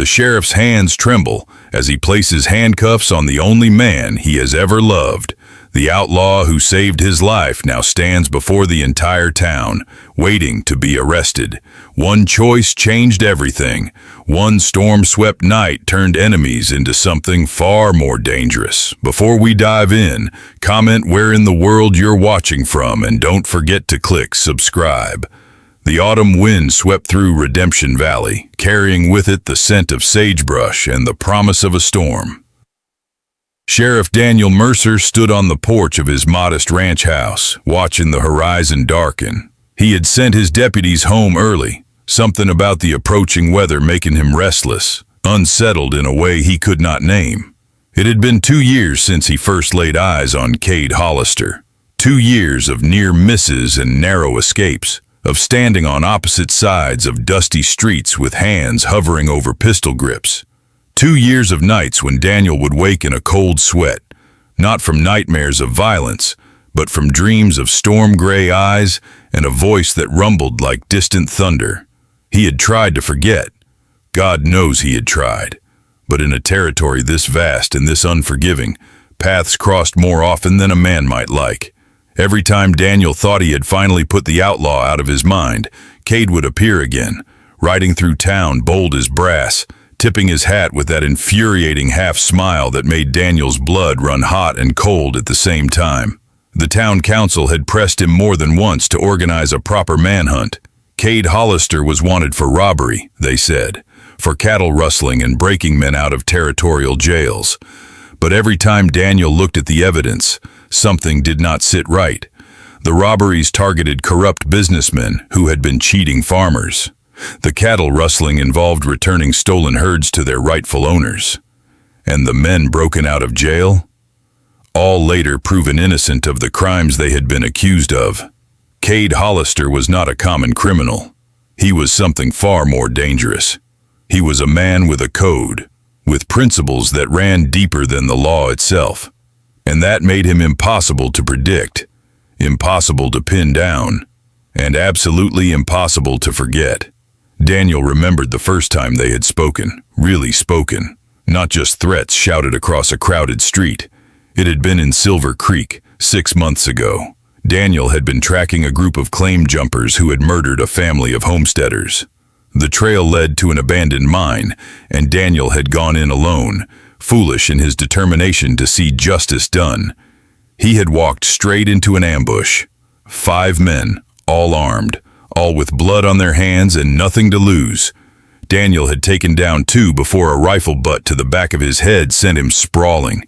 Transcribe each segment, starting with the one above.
The sheriff's hands tremble as he places handcuffs on the only man he has ever loved. The outlaw who saved his life now stands before the entire town, waiting to be arrested. One choice changed everything. One storm-swept night turned enemies into something far more dangerous. Before we dive in, comment where in the world you're watching from, and don't forget to click subscribe. The autumn wind swept through Redemption Valley, carrying with it the scent of sagebrush and the promise of a storm. Sheriff Daniel Mercer stood on the porch of his modest ranch house, watching the horizon darken. He had sent his deputies home early, something about the approaching weather making him restless, unsettled in a way he could not name. It had been 2 years since he first laid eyes on Cade Hollister. 2 years of near misses and narrow escapes, of standing on opposite sides of dusty streets with hands hovering over pistol grips. 2 years of nights when Daniel would wake in a cold sweat, not from nightmares of violence, but from dreams of storm-gray eyes and a voice that rumbled like distant thunder. He had tried to forget. God knows he had tried. But in a territory this vast and this unforgiving, paths crossed more often than a man might like. Every time Daniel thought he had finally put the outlaw out of his mind, Cade would appear again, riding through town bold as brass, tipping his hat with that infuriating half-smile that made Daniel's blood run hot and cold at the same time. The town council had pressed him more than once to organize a proper manhunt. Cade Hollister was wanted for robbery, they said, for cattle rustling and breaking men out of territorial jails. But every time Daniel looked at the evidence, something did not sit right. The robberies targeted corrupt businessmen who had been cheating farmers. The cattle rustling involved returning stolen herds to their rightful owners. And the men broken out of jail? All later proven innocent of the crimes they had been accused of. Cade Hollister was not a common criminal. He was something far more dangerous. He was a man with a code, with principles that ran deeper than the law itself. And that made him impossible to predict, impossible to pin down, and absolutely impossible to forget. Daniel remembered the first time they had spoken, really spoken, not just threats shouted across a crowded street. It had been in Silver Creek, 6 months ago. Daniel had been tracking a group of claim jumpers who had murdered a family of homesteaders. The trail led to an abandoned mine, and Daniel had gone in alone, foolish in his determination to see justice done. He had walked straight into an ambush. 5 men, all armed, all with blood on their hands and nothing to lose. Daniel had taken down 2 before a rifle butt to the back of his head sent him sprawling.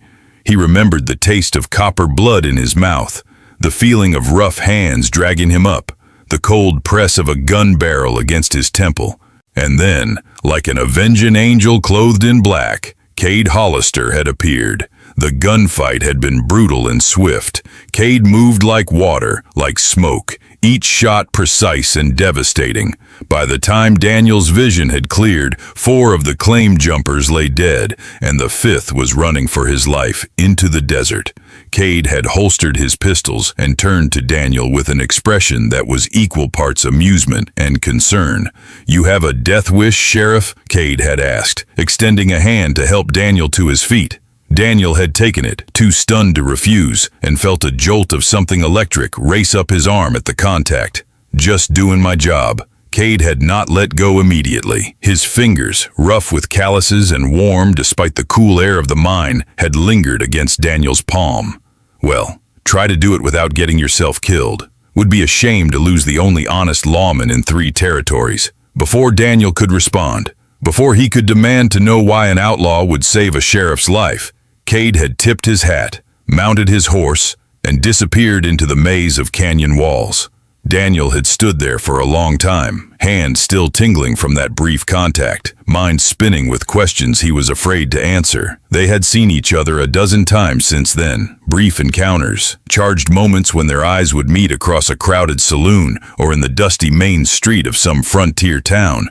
He remembered the taste of copper blood in his mouth, the feeling of rough hands dragging him up, the cold press of a gun barrel against his temple. And then, like an avenging angel clothed in black, Cade Hollister had appeared. The gunfight had been brutal and swift. Cade moved like water, like smoke, each shot precise and devastating. By the time Daniel's vision had cleared, 4 of the claim jumpers lay dead, and the 5th was running for his life into the desert. Cade had holstered his pistols and turned to Daniel with an expression that was equal parts amusement and concern. "You have a death wish, Sheriff?" Cade had asked, extending a hand to help Daniel to his feet. Daniel had taken it, too stunned to refuse, and felt a jolt of something electric race up his arm at the contact. "Just doing my job." Cade had not let go immediately. His fingers, rough with calluses and warm despite the cool air of the mine, had lingered against Daniel's palm. Well, try to do it without getting yourself killed. Would be a shame to lose the only honest lawman in 3 territories. Before Daniel could respond, before he could demand to know why an outlaw would save a sheriff's life, Cade had tipped his hat, mounted his horse, and disappeared into the maze of canyon walls. Daniel had stood there for a long time, hands still tingling from that brief contact, mind spinning with questions he was afraid to answer. They had seen each other a dozen times since then, brief encounters, charged moments when their eyes would meet across a crowded saloon or in the dusty main street of some frontier town.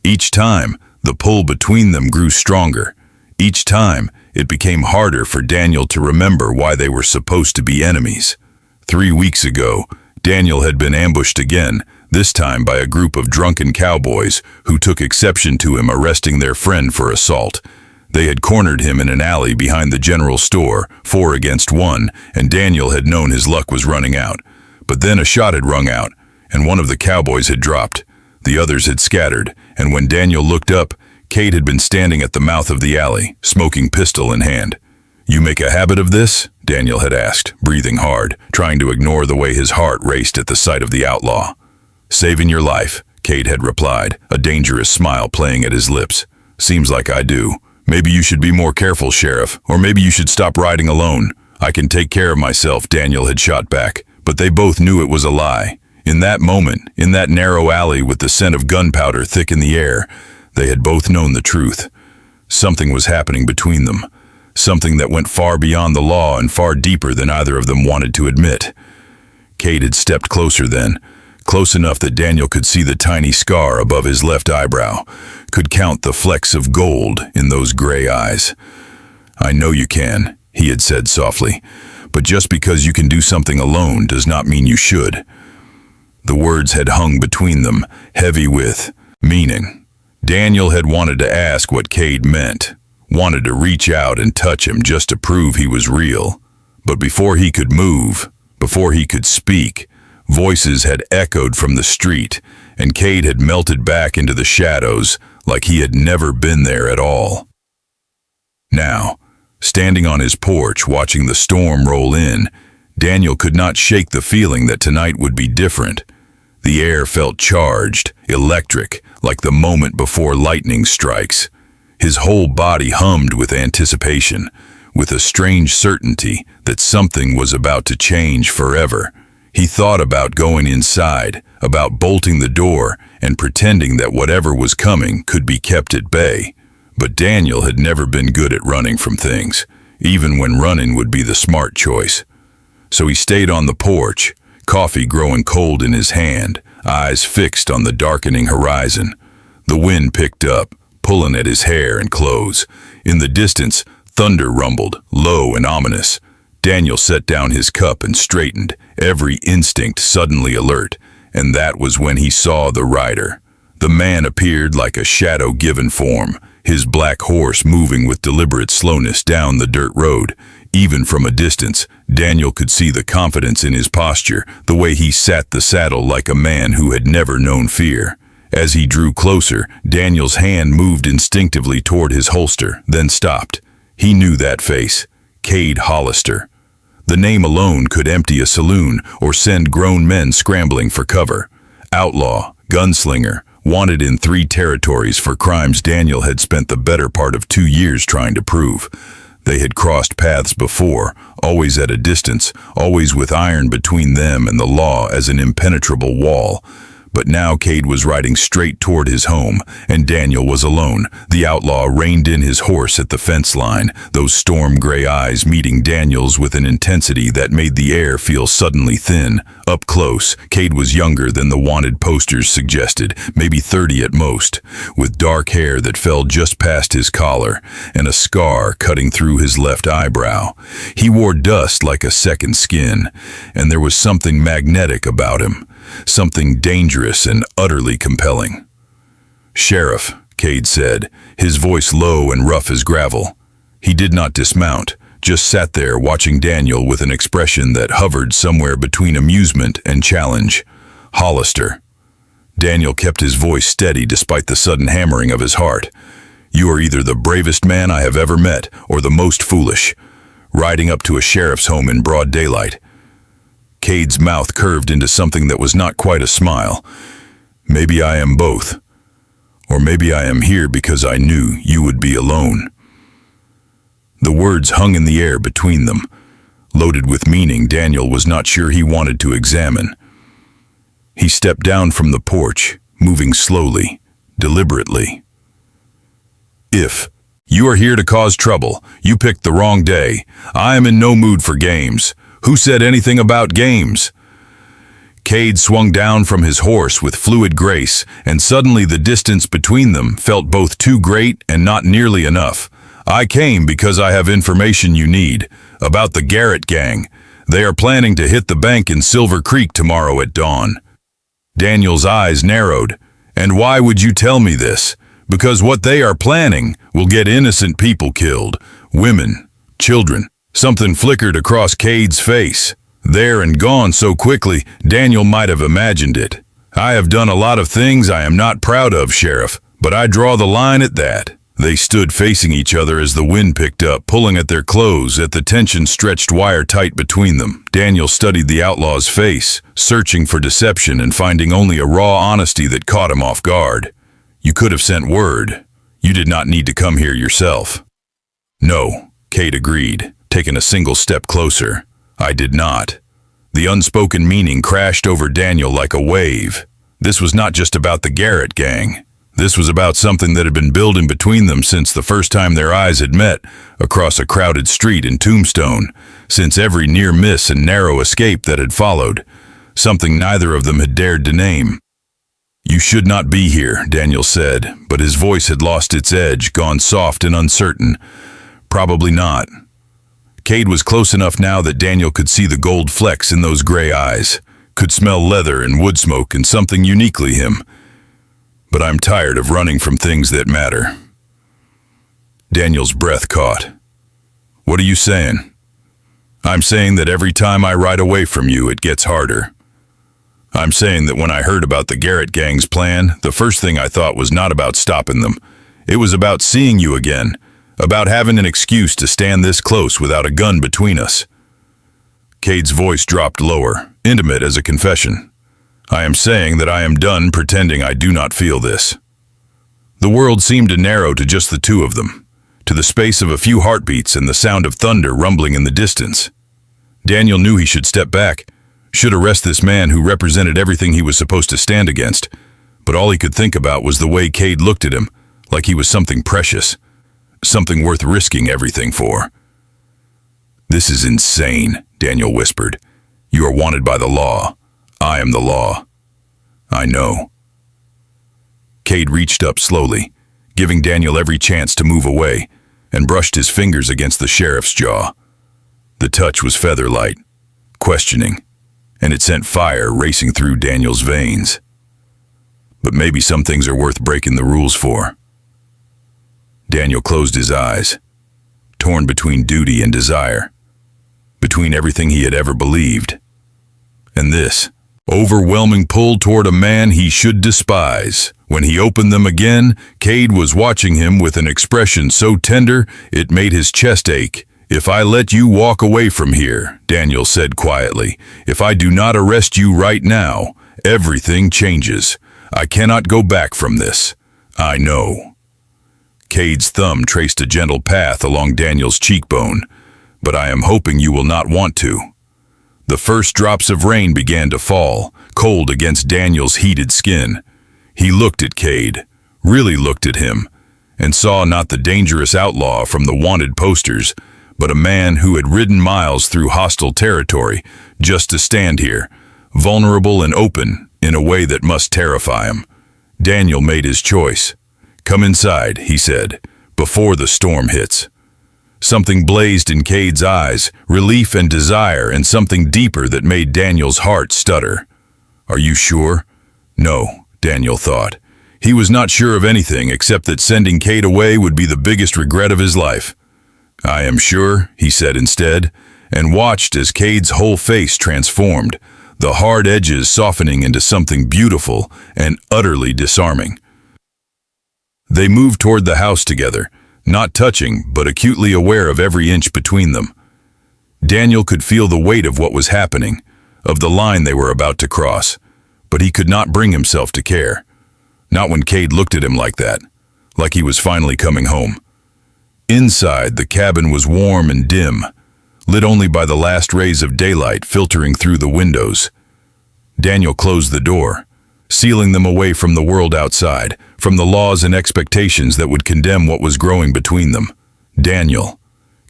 Each time, the pull between them grew stronger. Each time, it became harder for Daniel to remember why they were supposed to be enemies. 3 weeks ago, Daniel had been ambushed again, this time by a group of drunken cowboys who took exception to him arresting their friend for assault. They had cornered him in an alley behind the general store, 4 against 1, and Daniel had known his luck was running out. But then a shot had rung out, and one of the cowboys had dropped. The others had scattered, and when Daniel looked up, Cade had been standing at the mouth of the alley, smoking pistol in hand. "You make a habit of this?" Daniel had asked, breathing hard, trying to ignore the way his heart raced at the sight of the outlaw. "Saving your life," Cade had replied, a dangerous smile playing at his lips. "Seems like I do. Maybe you should be more careful, Sheriff, or maybe you should stop riding alone. I can take care of myself," Daniel had shot back, but they both knew it was a lie. In that moment, in that narrow alley with the scent of gunpowder thick in the air, they had both known the truth. Something was happening between them, something that went far beyond the law and far deeper than either of them wanted to admit. Cade had stepped closer then, close enough that Daniel could see the tiny scar above his left eyebrow, could count the flecks of gold in those gray eyes. "I know you can," he had said softly, "but just because you can do something alone does not mean you should." The words had hung between them, heavy with meaning. Daniel had wanted to ask what Cade meant, wanted to reach out and touch him just to prove he was real. But before he could move, before he could speak, voices had echoed from the street, and Cade had melted back into the shadows like he had never been there at all. Now, standing on his porch watching the storm roll in, Daniel could not shake the feeling that tonight would be different. The air felt charged, electric, like the moment before lightning strikes. His whole body hummed with anticipation, with a strange certainty that something was about to change forever. He thought about going inside, about bolting the door and pretending that whatever was coming could be kept at bay. But Daniel had never been good at running from things, even when running would be the smart choice. So he stayed on the porch, coffee growing cold in his hand, eyes fixed on the darkening horizon. The wind picked up, pulling at his hair and clothes. In the distance, thunder rumbled, low and ominous. Daniel set down his cup and straightened, every instinct suddenly alert, and that was when he saw the rider. The man appeared like a shadow-given form, his black horse moving with deliberate slowness down the dirt road. Even from a distance, Daniel could see the confidence in his posture, the way he sat the saddle like a man who had never known fear. As he drew closer, Daniel's hand moved instinctively toward his holster, then stopped. He knew that face, Cade Hollister. The name alone could empty a saloon or send grown men scrambling for cover. Outlaw, gunslinger, wanted in 3 territories for crimes Daniel had spent the better part of 2 years trying to prove. They had crossed paths before, always at a distance, always with iron between them and the law as an impenetrable wall. But now Cade was riding straight toward his home, and Daniel was alone. The outlaw reined in his horse at the fence line, those storm-gray eyes meeting Daniel's with an intensity that made the air feel suddenly thin. Up close, Cade was younger than the wanted posters suggested, maybe 30 at most, with dark hair that fell just past his collar, and a scar cutting through his left eyebrow. He wore dust like a second skin, and there was something magnetic about him. Something dangerous and utterly compelling. "Sheriff," Cade said, his voice low and rough as gravel. He did not dismount, just sat there watching Daniel with an expression that hovered somewhere between amusement and challenge. "Hollister." Daniel kept his voice steady despite the sudden hammering of his heart. "You are either the bravest man I have ever met or the most foolish. Riding up to a sheriff's home in broad daylight." Cade's mouth curved into something that was not quite a smile. "Maybe I am both. Or maybe I am here because I knew you would be alone." The words hung in the air between them, loaded with meaning Daniel was not sure he wanted to examine. He stepped down from the porch, moving slowly, deliberately. "If you are here to cause trouble, you picked the wrong day. I am in no mood for games. Who said anything about games?" Cade swung down from his horse with fluid grace, and suddenly the distance between them felt both too great and not nearly enough. "I came because I have information you need, about the Garrett gang. They are planning to hit the bank in Silver Creek tomorrow at dawn." Daniel's eyes narrowed. "And why would you tell me this? Because what they are planning will get innocent people killed. Women, children." Something flickered across Cade's face. There and gone so quickly, Daniel might have imagined it. "I have done a lot of things I am not proud of, Sheriff, but I draw the line at that." They stood facing each other as the wind picked up, pulling at their clothes, at the tension stretched wire-tight between them. Daniel studied the outlaw's face, searching for deception and finding only a raw honesty that caught him off guard. "You could have sent word. You did not need to come here yourself." "No," Cade agreed, taking a single step closer. "I did not." The unspoken meaning crashed over Daniel like a wave. This was not just about the Garrett gang. This was about something that had been building between them since the first time their eyes had met across a crowded street in Tombstone, since every near miss and narrow escape that had followed, something neither of them had dared to name. "You should not be here," Daniel said, but his voice had lost its edge, gone soft and uncertain. "Probably not." Cade was close enough now that Daniel could see the gold flecks in those gray eyes, could smell leather and wood smoke and something uniquely him. "But I'm tired of running from things that matter." Daniel's breath caught. "What are you saying?" "I'm saying that every time I ride away from you, it gets harder. I'm saying that when I heard about the Garrett gang's plan, the first thing I thought was not about stopping them. It was about seeing you again, about having an excuse to stand this close without a gun between us." Cade's voice dropped lower, intimate as a confession. "I am saying that I am done pretending I do not feel this." The world seemed to narrow to just the two of them, to the space of a few heartbeats and the sound of thunder rumbling in the distance. Daniel knew he should step back, should arrest this man who represented everything he was supposed to stand against, but all he could think about was the way Cade looked at him, like he was something precious, something worth risking everything for. "This is insane," Daniel whispered. "You are wanted by the law. I am the law." "I know." Cade reached up slowly, giving Daniel every chance to move away, and brushed his fingers against the sheriff's jaw. The touch was feather-light, questioning, and it sent fire racing through Daniel's veins. But maybe some things are worth breaking the rules for. Daniel closed his eyes, torn between duty and desire, between everything he had ever believed, and this overwhelming pull toward a man he should despise. When he opened them again, Cade was watching him with an expression so tender it made his chest ache. "If I let you walk away from here," Daniel said quietly, "if I do not arrest you right now, everything changes. I cannot go back from this. I know." Cade's thumb traced a gentle path along Daniel's cheekbone. "But I am hoping you will not want to." The first drops of rain began to fall, cold against Daniel's heated skin. He looked at Cade, really looked at him, and saw not the dangerous outlaw from the wanted posters, but a man who had ridden miles through hostile territory just to stand here, vulnerable and open in a way that must terrify him. Daniel made his choice. "Come inside," he said, "before the storm hits." Something blazed in Cade's eyes, relief and desire, and something deeper that made Daniel's heart stutter. "Are you sure?" No, Daniel thought. He was not sure of anything except that sending Cade away would be the biggest regret of his life. "I am sure," he said instead, and watched as Cade's whole face transformed, the hard edges softening into something beautiful and utterly disarming. They moved toward the house together, not touching, but acutely aware of every inch between them. Daniel could feel the weight of what was happening, of the line they were about to cross, but he could not bring himself to care. Not when Cade looked at him like that, like he was finally coming home. Inside, the cabin was warm and dim, lit only by the last rays of daylight filtering through the windows. Daniel closed the door, sealing them away from the world outside, from the laws and expectations that would condemn what was growing between them. "Daniel."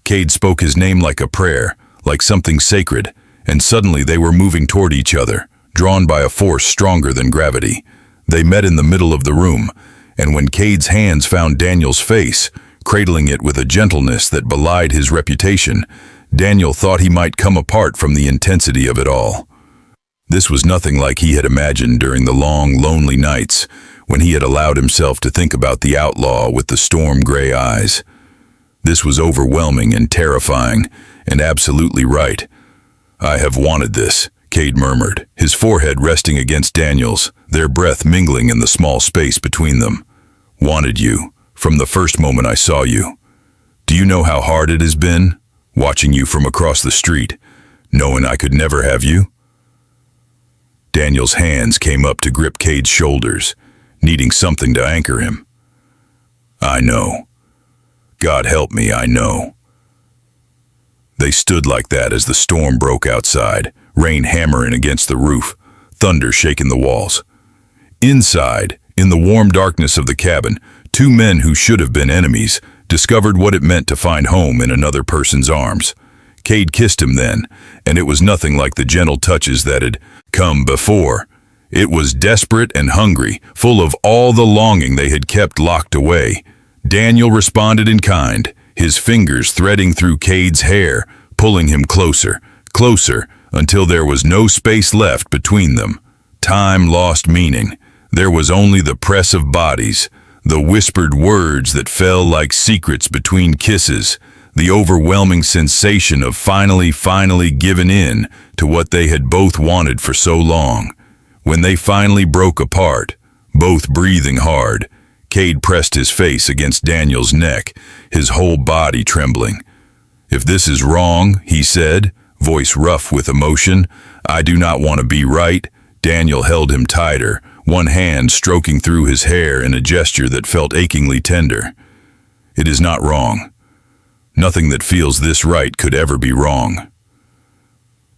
Cade spoke his name like a prayer, like something sacred, and suddenly they were moving toward each other, drawn by a force stronger than gravity. They met in the middle of the room, and when Cade's hands found Daniel's face, cradling it with a gentleness that belied his reputation, Daniel thought he might come apart from the intensity of it all. This was nothing like he had imagined during the long, lonely nights when he had allowed himself to think about the outlaw with the storm-gray eyes. This was overwhelming and terrifying, and absolutely right. "I have wanted this," Cade murmured, his forehead resting against Daniel's, their breath mingling in the small space between them. "Wanted you, from the first moment I saw you. Do you know how hard it has been, watching you from across the street, knowing I could never have you?" Daniel's hands came up to grip Cade's shoulders, needing something to anchor him. "I know. God help me, I know." They stood like that as the storm broke outside, rain hammering against the roof, thunder shaking the walls. Inside, in the warm darkness of the cabin, two men who should have been enemies discovered what it meant to find home in another person's arms. Cade kissed him then, and it was nothing like the gentle touches that had come before. It was desperate and hungry, full of all the longing they had kept locked away. Daniel responded in kind, his fingers threading through Cade's hair, pulling him closer, closer, until there was no space left between them. Time lost meaning. There was only the press of bodies, the whispered words that fell like secrets between kisses, the overwhelming sensation of finally giving in to what they had both wanted for so long. When they finally broke apart, both breathing hard, Cade pressed his face against Daniel's neck, his whole body trembling. "If this is wrong," he said, voice rough with emotion, "I do not want to be right." Daniel held him tighter, one hand stroking through his hair in a gesture that felt achingly tender. "It is not wrong. Nothing that feels this right could ever be wrong."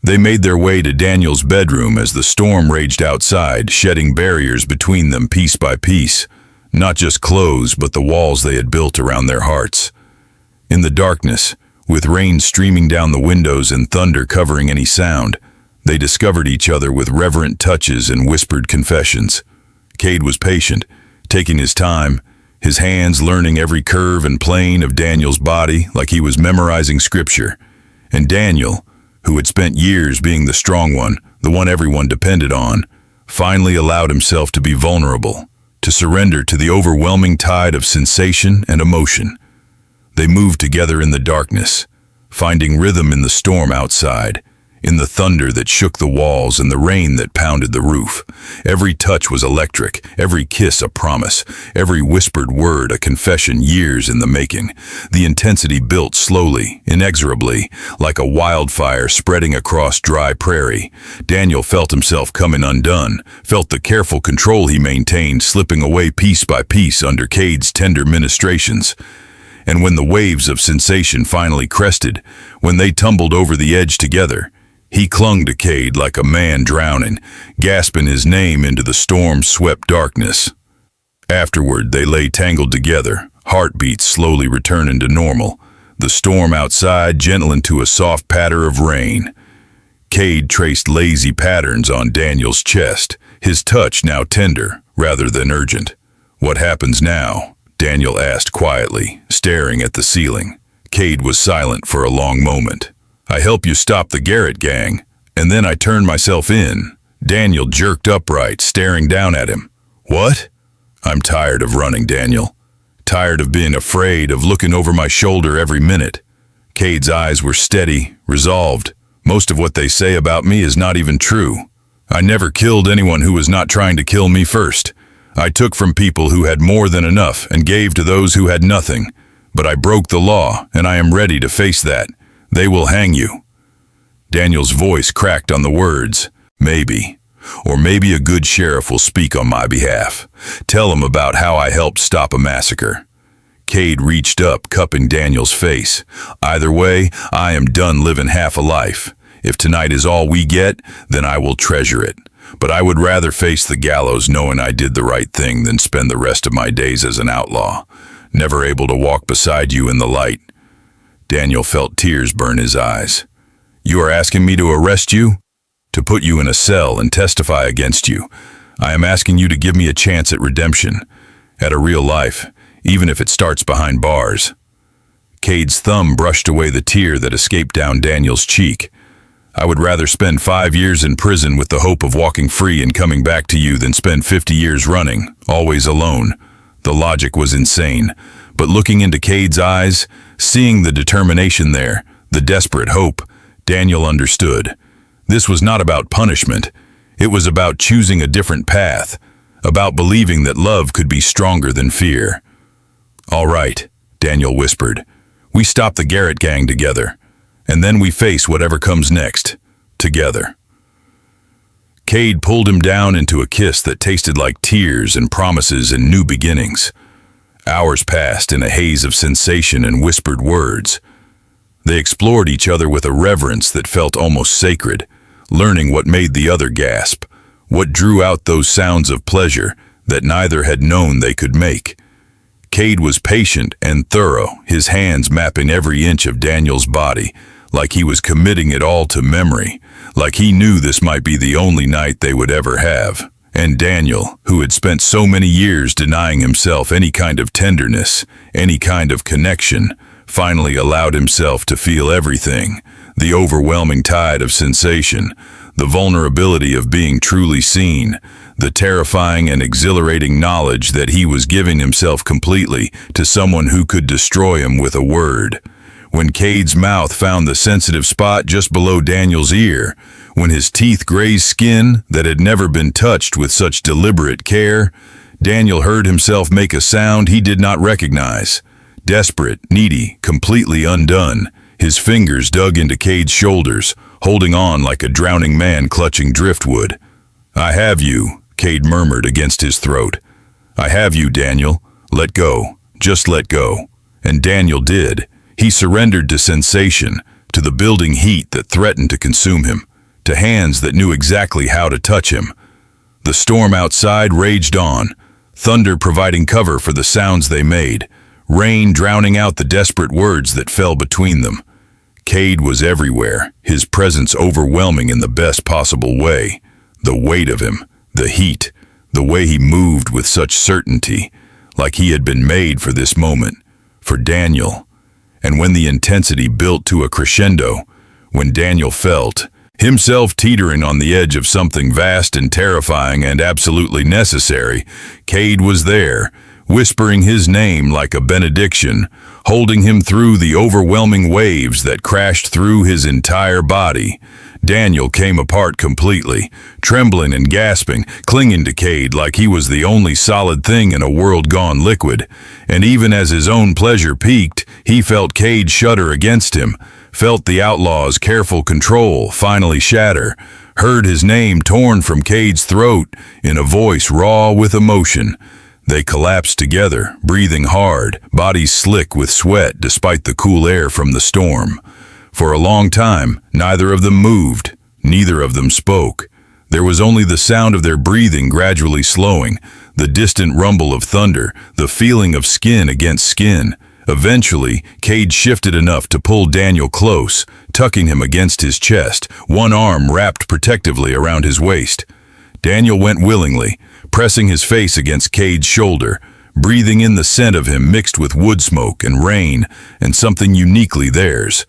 They made their way to Daniel's bedroom as the storm raged outside, shedding barriers between them piece by piece. Not just clothes, but the walls they had built around their hearts. In the darkness, with rain streaming down the windows and thunder covering any sound, they discovered each other with reverent touches and whispered confessions. Cade was patient, taking his time, his hands learning every curve and plane of Daniel's body like he was memorizing scripture. And Daniel, who had spent years being the strong one, the one everyone depended on, finally allowed himself to be vulnerable, to surrender to the overwhelming tide of sensation and emotion. They moved together in the darkness, finding rhythm in the storm outside, in the thunder that shook the walls and the rain that pounded the roof. Every touch was electric, every kiss a promise, every whispered word a confession years in the making. The intensity built slowly, inexorably, like a wildfire spreading across dry prairie. Daniel felt himself coming undone, felt the careful control he maintained slipping away piece by piece under Cade's tender ministrations. And when the waves of sensation finally crested, when they tumbled over the edge together, he clung to Cade like a man drowning, gasping his name into the storm-swept darkness. Afterward, they lay tangled together, heartbeats slowly returning to normal, the storm outside gentle into a soft patter of rain. Cade traced lazy patterns on Daniel's chest, his touch now tender rather than urgent. "What happens now?" Daniel asked quietly, staring at the ceiling. Cade was silent for a long moment. "I help you stop the Garrett gang, and then I turn myself in." Daniel jerked upright, staring down at him. "What?" "I'm tired of running, Daniel. Tired of being afraid, of looking over my shoulder every minute." Cade's eyes were steady, resolved. "Most of what they say about me is not even true. I never killed anyone who was not trying to kill me first. I took from people who had more than enough and gave to those who had nothing. But I broke the law, and I am ready to face that. They will hang you." Daniel's voice cracked on the words, "Maybe. Or maybe a good sheriff will speak on my behalf. Tell him about how I helped stop a massacre." Cade reached up, cupping Daniel's face. "Either way, I am done living half a life. If tonight is all we get, then I will treasure it. But I would rather face the gallows knowing I did the right thing than spend the rest of my days as an outlaw, never able to walk beside you in the light." Daniel felt tears burn his eyes. "You are asking me to arrest you? To put you in a cell and testify against you? I am asking you to give me a chance at redemption, at a real life, even if it starts behind bars." Cade's thumb brushed away the tear that escaped down Daniel's cheek. I would rather spend 5 years in prison with the hope of walking free and coming back to you than spend 50 years running, always alone. The logic was insane, but looking into Cade's eyes, seeing the determination there, the desperate hope, Daniel understood. This was not about punishment. It was about choosing a different path, about believing that love could be stronger than fear. "All right," Daniel whispered. "We stop the Garrett gang together, and then we face whatever comes next, together." Cade pulled him down into a kiss that tasted like tears and promises and new beginnings. Hours passed in a haze of sensation and whispered words. They explored each other with a reverence that felt almost sacred, learning what made the other gasp, what drew out those sounds of pleasure that neither had known they could make. Cade was patient and thorough, his hands mapping every inch of Daniel's body, like he was committing it all to memory, like he knew this might be the only night they would ever have. And Daniel, who had spent so many years denying himself any kind of tenderness, any kind of connection, finally allowed himself to feel everything, the overwhelming tide of sensation, the vulnerability of being truly seen, the terrifying and exhilarating knowledge that he was giving himself completely to someone who could destroy him with a word. When Cade's mouth found the sensitive spot just below Daniel's ear, when his teeth grazed skin that had never been touched with such deliberate care, Daniel heard himself make a sound he did not recognize. Desperate, needy, completely undone, his fingers dug into Cade's shoulders, holding on like a drowning man clutching driftwood. "I have you," Cade murmured against his throat. "I have you, Daniel. Let go. Just let go." And Daniel did. He surrendered to sensation, to the building heat that threatened to consume him, to hands that knew exactly how to touch him. The storm outside raged on, thunder providing cover for the sounds they made, rain drowning out the desperate words that fell between them. Cade was everywhere, his presence overwhelming in the best possible way. The weight of him, the heat, the way he moved with such certainty, like he had been made for this moment, for Daniel. And when the intensity built to a crescendo, when Daniel felt himself teetering on the edge of something vast and terrifying and absolutely necessary, Cade was there, whispering his name like a benediction, holding him through the overwhelming waves that crashed through his entire body. Daniel came apart completely, trembling and gasping, clinging to Cade like he was the only solid thing in a world gone liquid. And even as his own pleasure peaked, he felt Cade shudder against him, felt the outlaw's careful control finally shatter, heard his name torn from Cade's throat in a voice raw with emotion. They collapsed together, breathing hard, bodies slick with sweat despite the cool air from the storm. For a long time, neither of them moved, neither of them spoke. There was only the sound of their breathing gradually slowing, the distant rumble of thunder, the feeling of skin against skin. Eventually, Cade shifted enough to pull Daniel close, tucking him against his chest, one arm wrapped protectively around his waist. Daniel went willingly, pressing his face against Cade's shoulder, breathing in the scent of him mixed with wood smoke and rain and something uniquely theirs.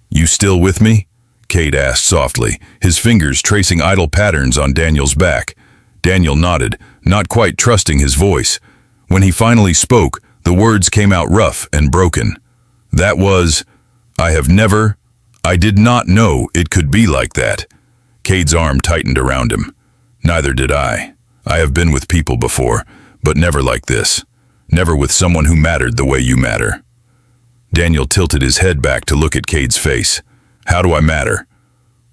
"You still with me?" Cade asked softly, his fingers tracing idle patterns on Daniel's back. Daniel nodded, not quite trusting his voice. When he finally spoke, the words came out rough and broken. That was, I did not know it could be like that." Cade's arm tightened around him. "Neither did I. I have been with people before, but never like this. Never with someone who mattered the way you matter." Daniel tilted his head back to look at Cade's face. "How do I matter?"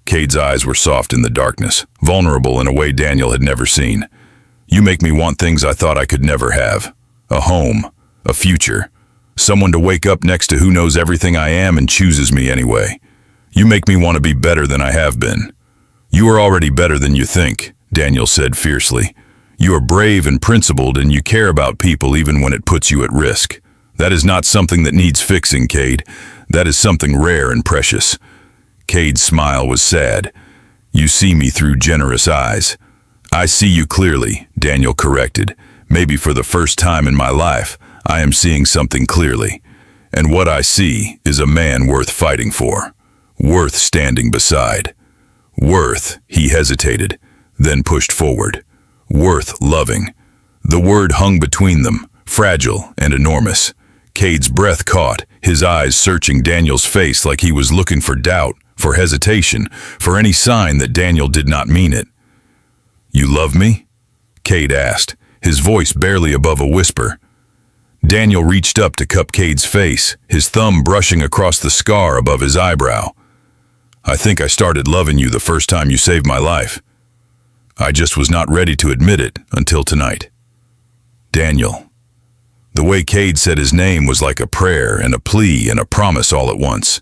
Cade's eyes were soft in the darkness, vulnerable in a way Daniel had never seen. "You make me want things I thought I could never have. A home, a future, someone to wake up next to who knows everything I am and chooses me anyway. You make me want to be better than I have been." "You are already better than you think," Daniel said fiercely. "You are brave and principled, and you care about people even when it puts you at risk. That is not something that needs fixing, Cade. That is something rare and precious." Cade's smile was sad. "You see me through generous eyes." "I see you clearly," Daniel corrected. "Maybe for the first time in my life, I am seeing something clearly. And what I see is a man worth fighting for, worth standing beside." Worth, he hesitated, then pushed forward. Worth loving. The word hung between them, fragile and enormous. Cade's breath caught, his eyes searching Daniel's face like he was looking for doubt, for hesitation, for any sign that Daniel did not mean it. "You love me?" Cade asked, his voice barely above a whisper. Daniel reached up to cup Cade's face, his thumb brushing across the scar above his eyebrow. "I think I started loving you the first time you saved my life. I just was not ready to admit it until tonight." Daniel. The way Cade said his name was like a prayer and a plea and a promise all at once.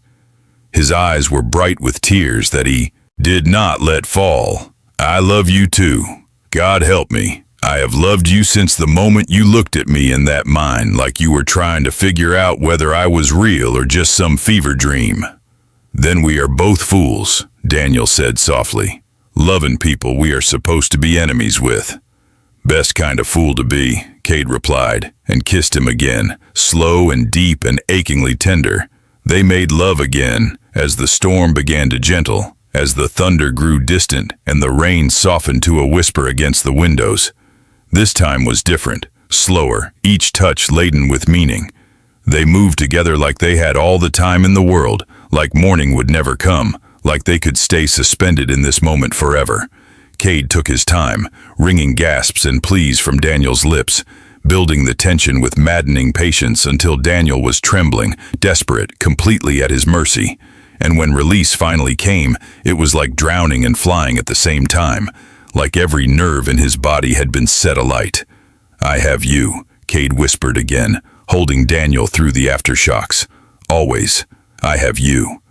His eyes were bright with tears that he did not let fall. "I love you too. God help me. I have loved you since the moment you looked at me in that mine like you were trying to figure out whether I was real or just some fever dream." "Then we are both fools," Daniel said softly. "Loving people we are supposed to be enemies with." "Best kind of fool to be," Cade replied, and kissed him again, slow and deep and achingly tender. They made love again, as the storm began to gentle, as the thunder grew distant and the rain softened to a whisper against the windows. This time was different, slower, each touch laden with meaning. They moved together like they had all the time in the world, like morning would never come, like they could stay suspended in this moment forever. Cade took his time, wringing gasps and pleas from Daniel's lips, building the tension with maddening patience until Daniel was trembling, desperate, completely at his mercy. And when release finally came, it was like drowning and flying at the same time, like every nerve in his body had been set alight. "I have you," Cade whispered again, holding Daniel through the aftershocks. "Always, I have you."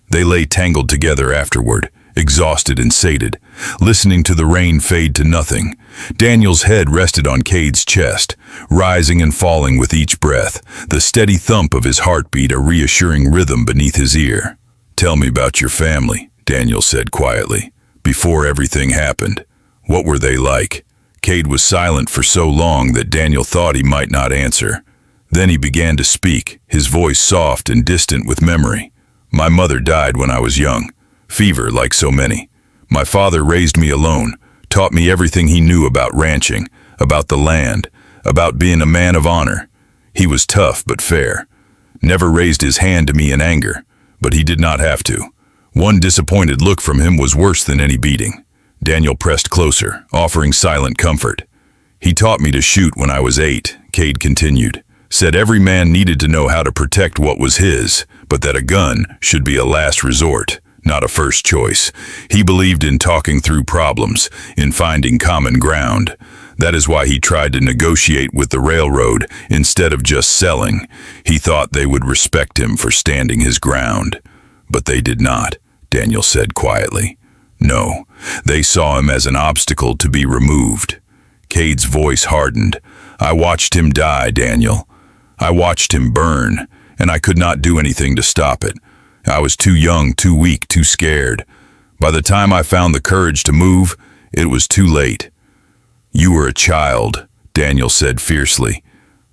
They lay tangled together afterward, exhausted and sated, listening to the rain fade to nothing. Daniel's head rested on Cade's chest, rising and falling with each breath, the steady thump of his heartbeat a reassuring rhythm beneath his ear. "Tell me about your family," Daniel said quietly. "Before everything happened, what were they like?" Cade was silent for so long that Daniel thought he might not answer. Then he began to speak, his voice soft and distant with memory. "My mother died when I was young. Fever, like so many. My father raised me alone, taught me everything he knew about ranching, about the land, about being a man of honor. He was tough but fair. Never raised his hand to me in anger, but he did not have to. One disappointed look from him was worse than any beating." Daniel pressed closer, offering silent comfort. "He taught me to shoot when I was 8, Cade continued. Said every man needed to know how to protect what was his, but that a gun should be a last resort, not a first choice. He believed in talking through problems, in finding common ground. That is why he tried to negotiate with the railroad instead of just selling. He thought they would respect him for standing his ground. But they did not," Daniel said quietly. "No, they saw him as an obstacle to be removed." Cade's voice hardened. "I watched him die, Daniel. I watched him burn, and I could not do anything to stop it. I was too young, too weak, too scared. By the time I found the courage to move, it was too late." "You were a child," Daniel said fiercely.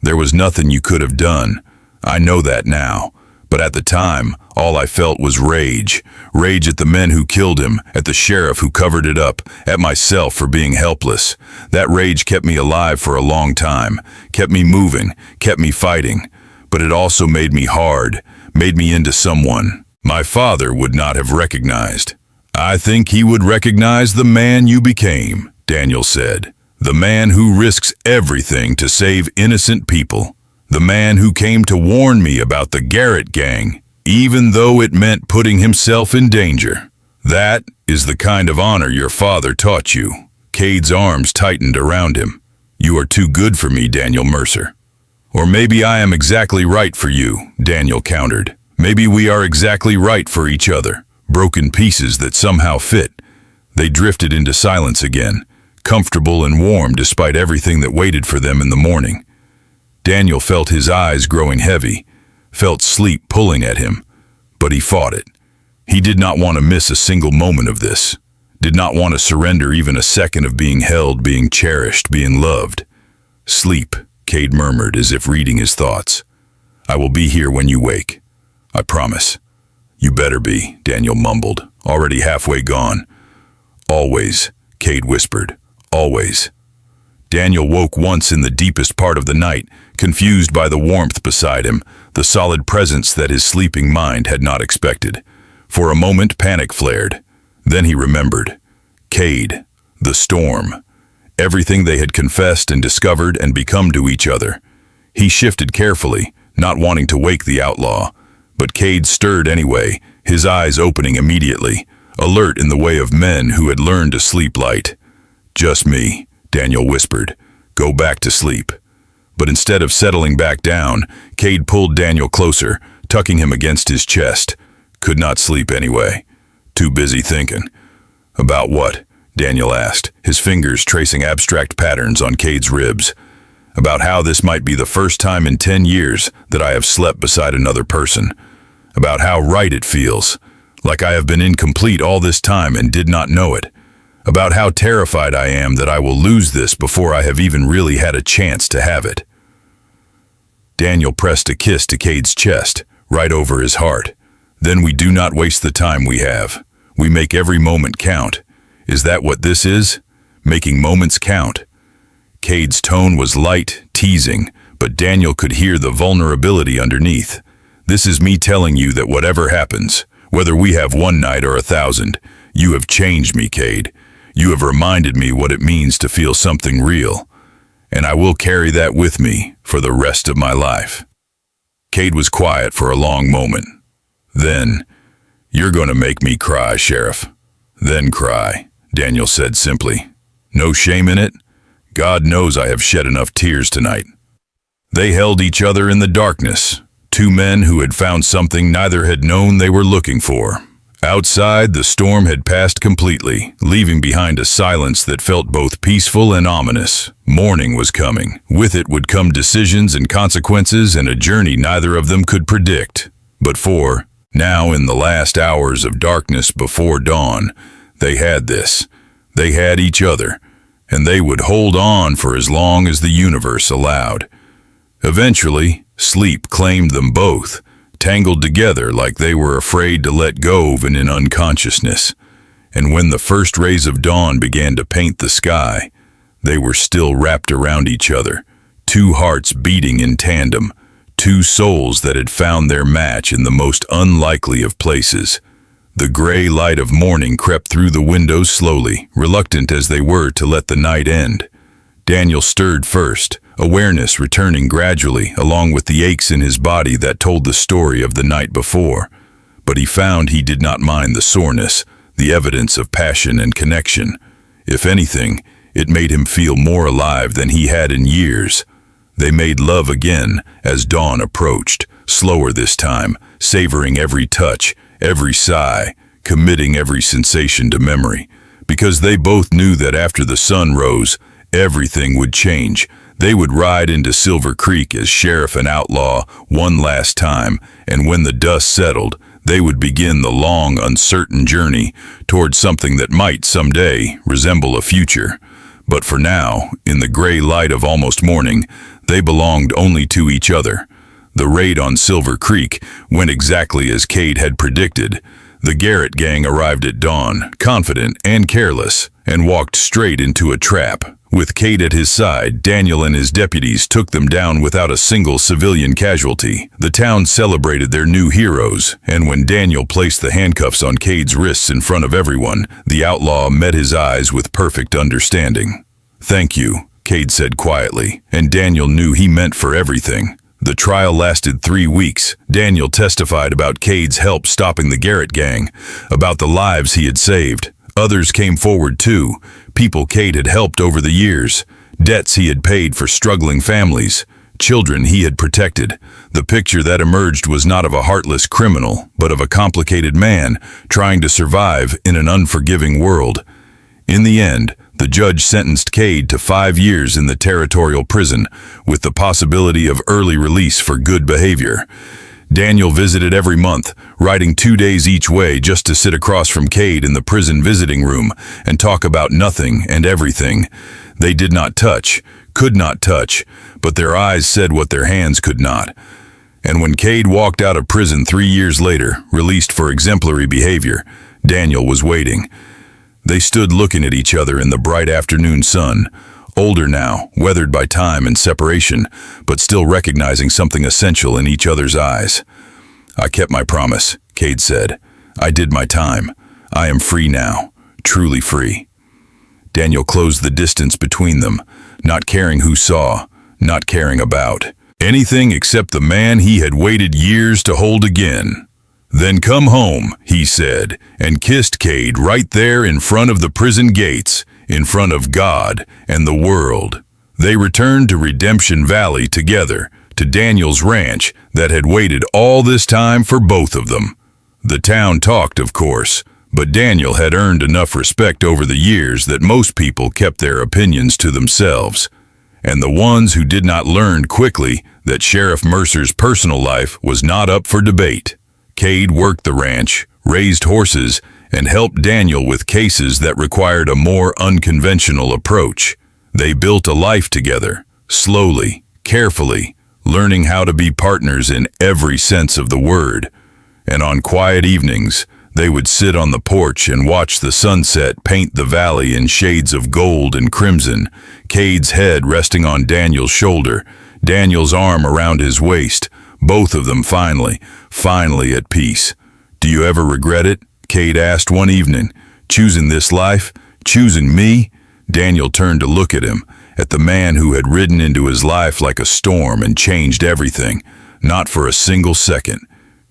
"There was nothing you could have done. I know that now. But at the time, all I felt was rage. Rage at the men who killed him, at the sheriff who covered it up, at myself for being helpless. That rage kept me alive for a long time, kept me moving, kept me fighting. But it also made me hard, made me into someone my father would not have recognized." "I think he would recognize the man you became," Daniel said. "The man who risks everything to save innocent people. The man who came to warn me about the Garrett gang, even though it meant putting himself in danger. That is the kind of honor your father taught you." Cade's arms tightened around him. "You are too good for me, Daniel Mercer." "Or maybe I am exactly right for you," Daniel countered. "Maybe we are exactly right for each other, broken pieces that somehow fit." They drifted into silence again, comfortable and warm despite everything that waited for them in the morning. Daniel felt his eyes growing heavy, felt sleep pulling at him, but he fought it. He did not want to miss a single moment of this, did not want to surrender even a second of being held, being cherished, being loved. "Sleep," Cade murmured as if reading his thoughts. "I will be here when you wake. I promise." "You better be," Daniel mumbled, already halfway gone. "Always," Cade whispered. "Always." Daniel woke once in the deepest part of the night, confused by the warmth beside him, the solid presence that his sleeping mind had not expected. For a moment, panic flared. Then he remembered. Cade, the storm, everything they had confessed and discovered and become to each other. He shifted carefully, not wanting to wake the outlaw, but Cade stirred anyway, his eyes opening immediately, alert in the way of men who had learned to sleep light. "Just me," Daniel whispered. "Go back to sleep." But instead of settling back down, Cade pulled Daniel closer, tucking him against his chest. Could not sleep anyway. Too busy thinking. "About what?" Daniel asked, his fingers tracing abstract patterns on Cade's ribs. "About how this might be the first time in 10 years that I have slept beside another person. About how right it feels, like I have been incomplete all this time and did not know it. About how terrified I am that I will lose this before I have even really had a chance to have it." Daniel pressed a kiss to Cade's chest, right over his heart. "Then we do not waste the time we have. We make every moment count. Is that what this is? Making moments count?" Cade's tone was light, teasing, but Daniel could hear the vulnerability underneath. "This is me telling you that whatever happens, whether we have one night or 1,000, you have changed me, Cade. You have reminded me what it means to feel something real, and I will carry that with me for the rest of my life." Cade was quiet for a long moment. Then, "You're going to make me cry, Sheriff." "Then cry," Daniel said simply. "No shame in it. God knows I have shed enough tears tonight." They held each other in the darkness, two men who had found something neither had known they were looking for. Outside, the storm had passed completely, leaving behind a silence that felt both peaceful and ominous. Morning was coming. With it would come decisions and consequences and a journey neither of them could predict. But now, in the last hours of darkness before dawn, they had this. They had each other, and they would hold on for as long as the universe allowed. Eventually, sleep claimed them both, tangled together like they were afraid to let go of in unconsciousness. And when the first rays of dawn began to paint the sky, they were still wrapped around each other, two hearts beating in tandem, two souls that had found their match in the most unlikely of places. The gray light of morning crept through the windows slowly, reluctant as they were to let the night end. Daniel stirred first, awareness returning gradually, along with the aches in his body that told the story of the night before. But he found he did not mind the soreness, the evidence of passion and connection. If anything, it made him feel more alive than he had in years. They made love again as dawn approached, slower this time, savoring every touch, every sigh, committing every sensation to memory. Because they both knew that after the sun rose, everything would change. They would ride into Silver Creek as sheriff and outlaw one last time, and when the dust settled, they would begin the long, uncertain journey toward something that might someday resemble a future. But for now, in the gray light of almost morning, they belonged only to each other. The raid on Silver Creek went exactly as Cade had predicted. The Garrett gang arrived at dawn, confident and careless, and walked straight into a trap. With Cade at his side, Daniel and his deputies took them down without a single civilian casualty. The town celebrated their new heroes, and when Daniel placed the handcuffs on Cade's wrists in front of everyone, the outlaw met his eyes with perfect understanding. "Thank you," Cade said quietly, and Daniel knew he meant for everything. The trial lasted 3 weeks. Daniel testified about Cade's help stopping the Garrett gang, about the lives he had saved. Others came forward too, people Cade had helped over the years, debts he had paid for struggling families, children he had protected. The picture that emerged was not of a heartless criminal, but of a complicated man trying to survive in an unforgiving world. In the end, the judge sentenced Cade to 5 years in the territorial prison, with the possibility of early release for good behavior. Daniel visited every month, riding 2 days each way just to sit across from Cade in the prison visiting room and talk about nothing and everything. They did not touch, could not touch, but their eyes said what their hands could not. And when Cade walked out of prison 3 years later, released for exemplary behavior, Daniel was waiting. They stood looking at each other in the bright afternoon sun, older now, weathered by time and separation, but still recognizing something essential in each other's eyes. "I kept my promise," Cade said. "I did my time. I am free now, truly free." Daniel closed the distance between them, not caring who saw, not caring about anything except the man he had waited years to hold again. "Then come home," he said, and kissed Cade right there in front of the prison gates, in front of God and the world. They returned to Redemption Valley together, to Daniel's ranch that had waited all this time for both of them. The town talked, of course, but Daniel had earned enough respect over the years that most people kept their opinions to themselves. And the ones who did not learn quickly that Sheriff Mercer's personal life was not up for debate. Cade worked the ranch, raised horses, and helped Daniel with cases that required a more unconventional approach. They built a life together, slowly, carefully, learning how to be partners in every sense of the word. And on quiet evenings, they would sit on the porch and watch the sunset paint the valley in shades of gold and crimson, Cade's head resting on Daniel's shoulder, Daniel's arm around his waist, both of them finally at peace. "Do you ever regret it?" Cade asked one evening. "Choosing this life? Choosing me?" Daniel turned to look at him, at the man who had ridden into his life like a storm and changed everything, not for a single second.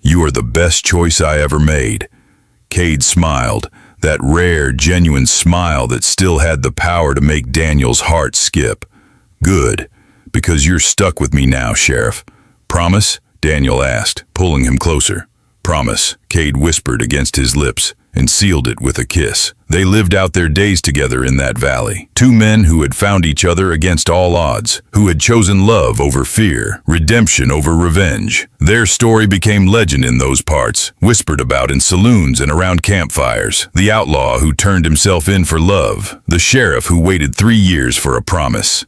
"You are the best choice I ever made." Cade smiled, that rare, genuine smile that still had the power to make Daniel's heart skip. "Good, because you're stuck with me now, Sheriff." "Promise?" Daniel asked, pulling him closer. "Promise," Cade whispered against his lips, and sealed it with a kiss. They lived out their days together in that valley. Two men who had found each other against all odds, who had chosen love over fear, redemption over revenge. Their story became legend in those parts, whispered about in saloons and around campfires. The outlaw who turned himself in for love, the sheriff who waited 3 years for a promise.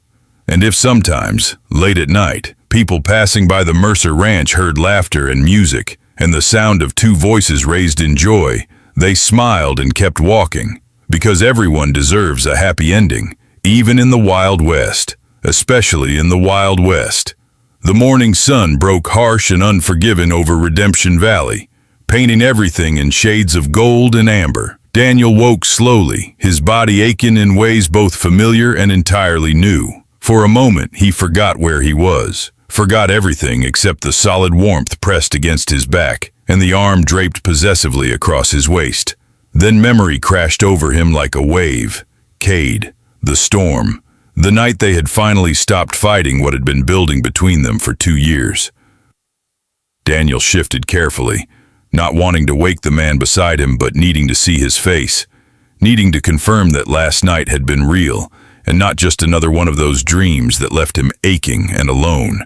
And if sometimes, late at night, people passing by the Mercer Ranch heard laughter and music, and the sound of two voices raised in joy, they smiled and kept walking, because everyone deserves a happy ending, even in the Wild West, especially in the Wild West. The morning sun broke harsh and unforgiving over Redemption Valley, painting everything in shades of gold and amber. Daniel woke slowly, his body aching in ways both familiar and entirely new. For a moment, he forgot where he was, forgot everything except the solid warmth pressed against his back and the arm draped possessively across his waist. Then memory crashed over him like a wave. Cade, the storm, the night they had finally stopped fighting what had been building between them for 2 years. Daniel shifted carefully, not wanting to wake the man beside him but needing to see his face, needing to confirm that last night had been real and not just another one of those dreams that left him aching and alone.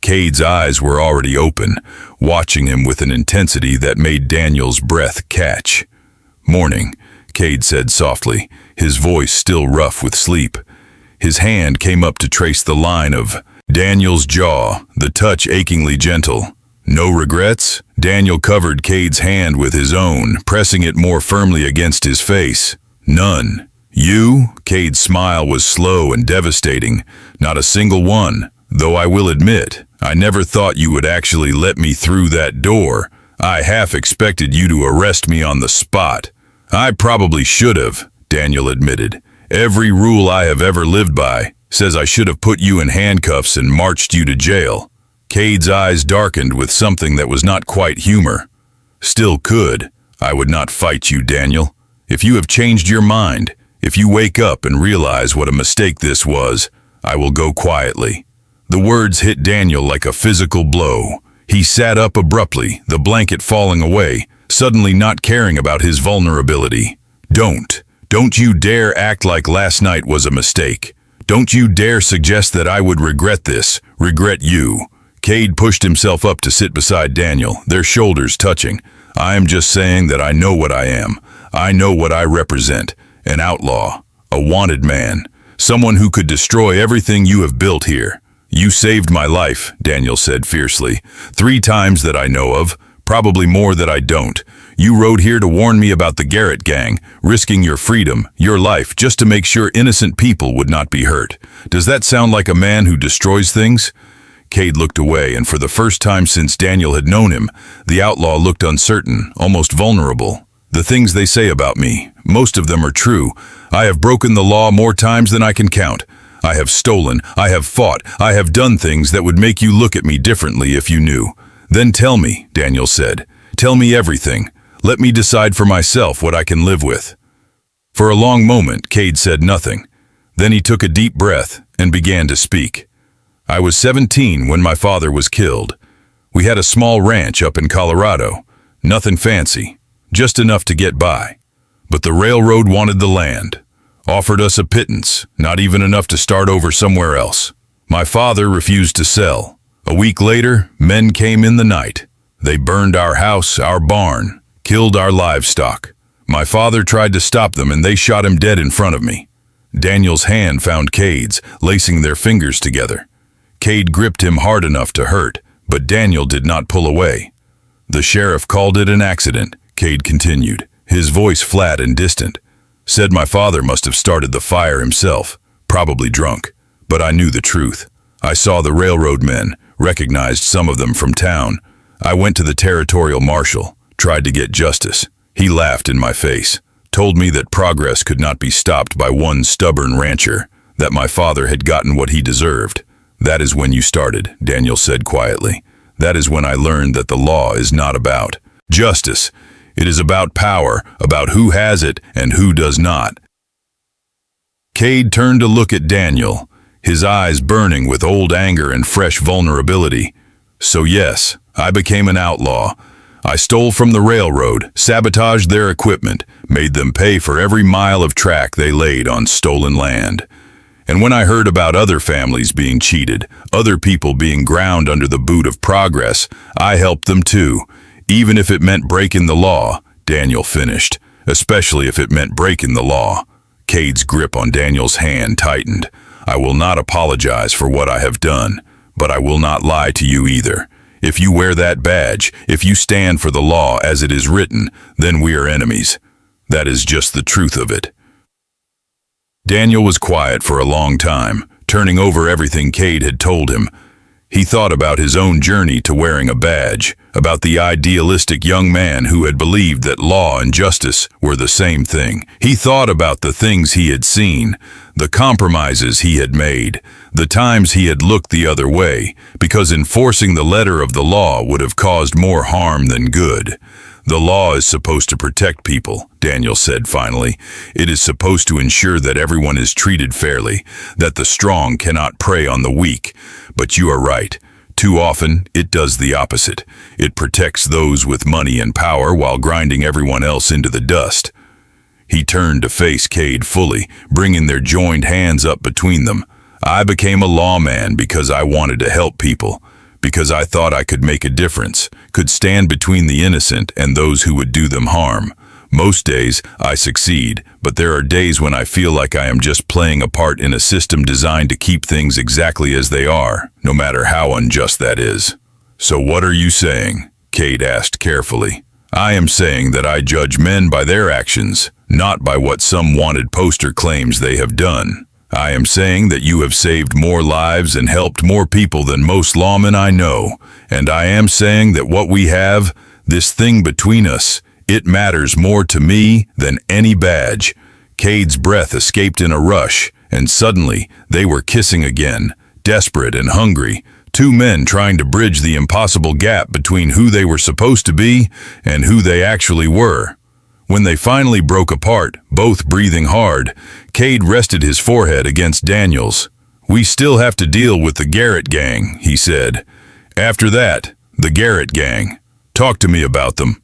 Cade's eyes were already open, watching him with an intensity that made Daniel's breath catch. "Morning," Cade said softly, his voice still rough with sleep. His hand came up to trace the line of Daniel's jaw, the touch achingly gentle. "No regrets?" Daniel covered Cade's hand with his own, pressing it more firmly against his face. "None." "You?" Cade's smile was slow and devastating. "Not a single one. Though I will admit, I never thought you would actually let me through that door. I half expected you to arrest me on the spot." "I probably should have," Daniel admitted. "Every rule I have ever lived by says I should have put you in handcuffs and marched you to jail." Cade's eyes darkened with something that was not quite humor. "Still could. I would not fight you, Daniel. If you have changed your mind, if you wake up and realize what a mistake this was, I will go quietly." The words hit Daniel like a physical blow. He sat up abruptly, the blanket falling away, suddenly not caring about his vulnerability. Don't you dare act like last night was a mistake. Don't you dare suggest that I would regret this, regret you." Cade pushed himself up to sit beside Daniel, their shoulders touching. "I am just saying that I know what I am. I know what I represent. An outlaw, a wanted man, someone who could destroy everything you have built here. You saved my life, Daniel said fiercely. 3 times that I know of, probably more that I don't. You rode here to warn me about the Garrett gang, risking your freedom, your life, just to make sure innocent people would not be hurt. Does that sound like a man who destroys things? Cade looked away, and for the first time since Daniel had known him, the outlaw looked uncertain, almost vulnerable. The things they say about me, most of them are true. I have broken the law more times than I can count. I have stolen, I have fought, I have done things that would make you look at me differently if you knew. Then tell me, Daniel said. Tell me everything. Let me decide for myself what I can live with. For a long moment, Cade said nothing. Then he took a deep breath and began to speak. I was 17 when my father was killed. We had a small ranch up in Colorado. Nothing fancy, just enough to get by. But the railroad wanted the land. Offered us a pittance, not even enough to start over somewhere else. My father refused to sell. A week later, men came in the night. They burned our house, our barn, killed our livestock. My father tried to stop them and they shot him dead in front of me. Daniel's hand found Cade's, lacing their fingers together. Cade gripped him hard enough to hurt, but Daniel did not pull away. The sheriff called it an accident, Cade continued, his voice flat and distant. Said my father must have started the fire himself, probably drunk. But I knew the truth. I saw the railroad men, recognized some of them from town. I went to the territorial marshal, tried to get justice. He laughed in my face, told me that progress could not be stopped by one stubborn rancher, that my father had gotten what he deserved. That is when you started, Daniel said quietly. That is when I learned that the law is not about justice. It is about power, about who has it and who does not. Cade turned to look at Daniel, his eyes burning with old anger and fresh vulnerability. So yes, I became an outlaw. I stole from the railroad, sabotaged their equipment, made them pay for every mile of track they laid on stolen land. And when I heard about other families being cheated, other people being ground under the boot of progress, I helped them too. Even if it meant breaking the law, Daniel finished, especially if it meant breaking the law. Cade's grip on Daniel's hand tightened. I will not apologize for what I have done, but I will not lie to you either. If you wear that badge, if you stand for the law as it is written, then we are enemies. That is just the truth of it. Daniel was quiet for a long time, turning over everything Cade had told him. He thought about his own journey to wearing a badge, about the idealistic young man who had believed that law and justice were the same thing. He thought about the things he had seen, the compromises he had made, the times he had looked the other way, because enforcing the letter of the law would have caused more harm than good. The law is supposed to protect people, Daniel said finally. It is supposed to ensure that everyone is treated fairly, that the strong cannot prey on the weak. But you are right. Too often, it does the opposite. It protects those with money and power while grinding everyone else into the dust. He turned to face Cade fully, bringing their joined hands up between them. I became a lawman because I wanted to help people, because I thought I could make a difference, could stand between the innocent and those who would do them harm. Most days, I succeed, but there are days when I feel like I am just playing a part in a system designed to keep things exactly as they are, no matter how unjust that is. So what are you saying? Cade asked carefully. I am saying that I judge men by their actions, not by what some wanted poster claims they have done. I am saying that you have saved more lives and helped more people than most lawmen I know, and I am saying that what we have, this thing between us, it matters more to me than any badge. Cade's breath escaped in a rush, and suddenly they were kissing again, desperate and hungry, 2 men trying to bridge the impossible gap between who they were supposed to be and who they actually were. When they finally broke apart, both breathing hard, Cade rested his forehead against Daniel's. We still have to deal with the Garrett gang, he said. After that, the Garrett gang. Talk to me about them.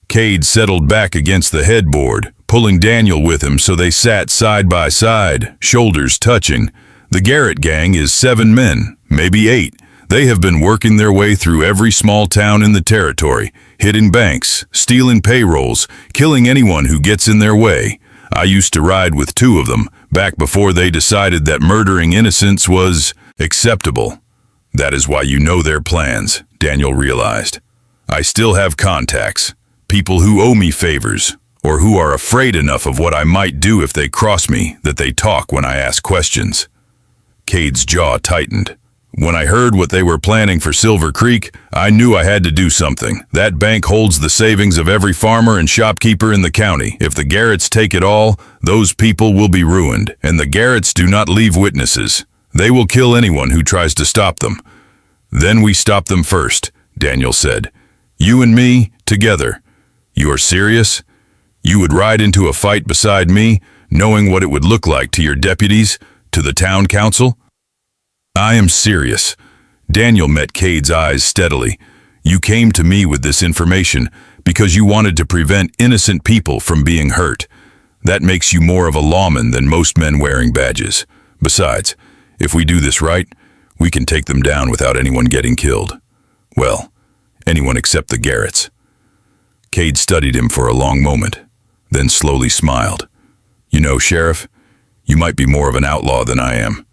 Cade settled back against the headboard, pulling Daniel with him so they sat side by side, shoulders touching. The Garrett gang is 7 men, maybe 8. They have been working their way through every small town in the territory, hitting banks, stealing payrolls, killing anyone who gets in their way. I used to ride with 2 of them, back before they decided that murdering innocents was Acceptable. That is why you know their plans, Daniel realized. I still have contacts, people who owe me favors, or who are afraid enough of what I might do if they cross me that they talk when I ask questions. Cade's jaw tightened. When I heard what they were planning for Silver Creek, I knew I had to do something. That bank holds the savings of every farmer and shopkeeper in the county. If the Garretts take it all, those people will be ruined, and the Garretts do not leave witnesses. They will kill anyone who tries to stop them. Then we stop them first, Daniel said. You and me, together. You are serious? You would ride into a fight beside me, knowing what it would look like to your deputies, to the town council? I am serious. Daniel met Cade's eyes steadily. You came to me with this information because you wanted to prevent innocent people from being hurt. That makes you more of a lawman than most men wearing badges. Besides, if we do this right, we can take them down without anyone getting killed. Well, anyone except the Garretts. Cade studied him for a long moment, then slowly smiled. You know, Sheriff, you might be more of an outlaw than I am.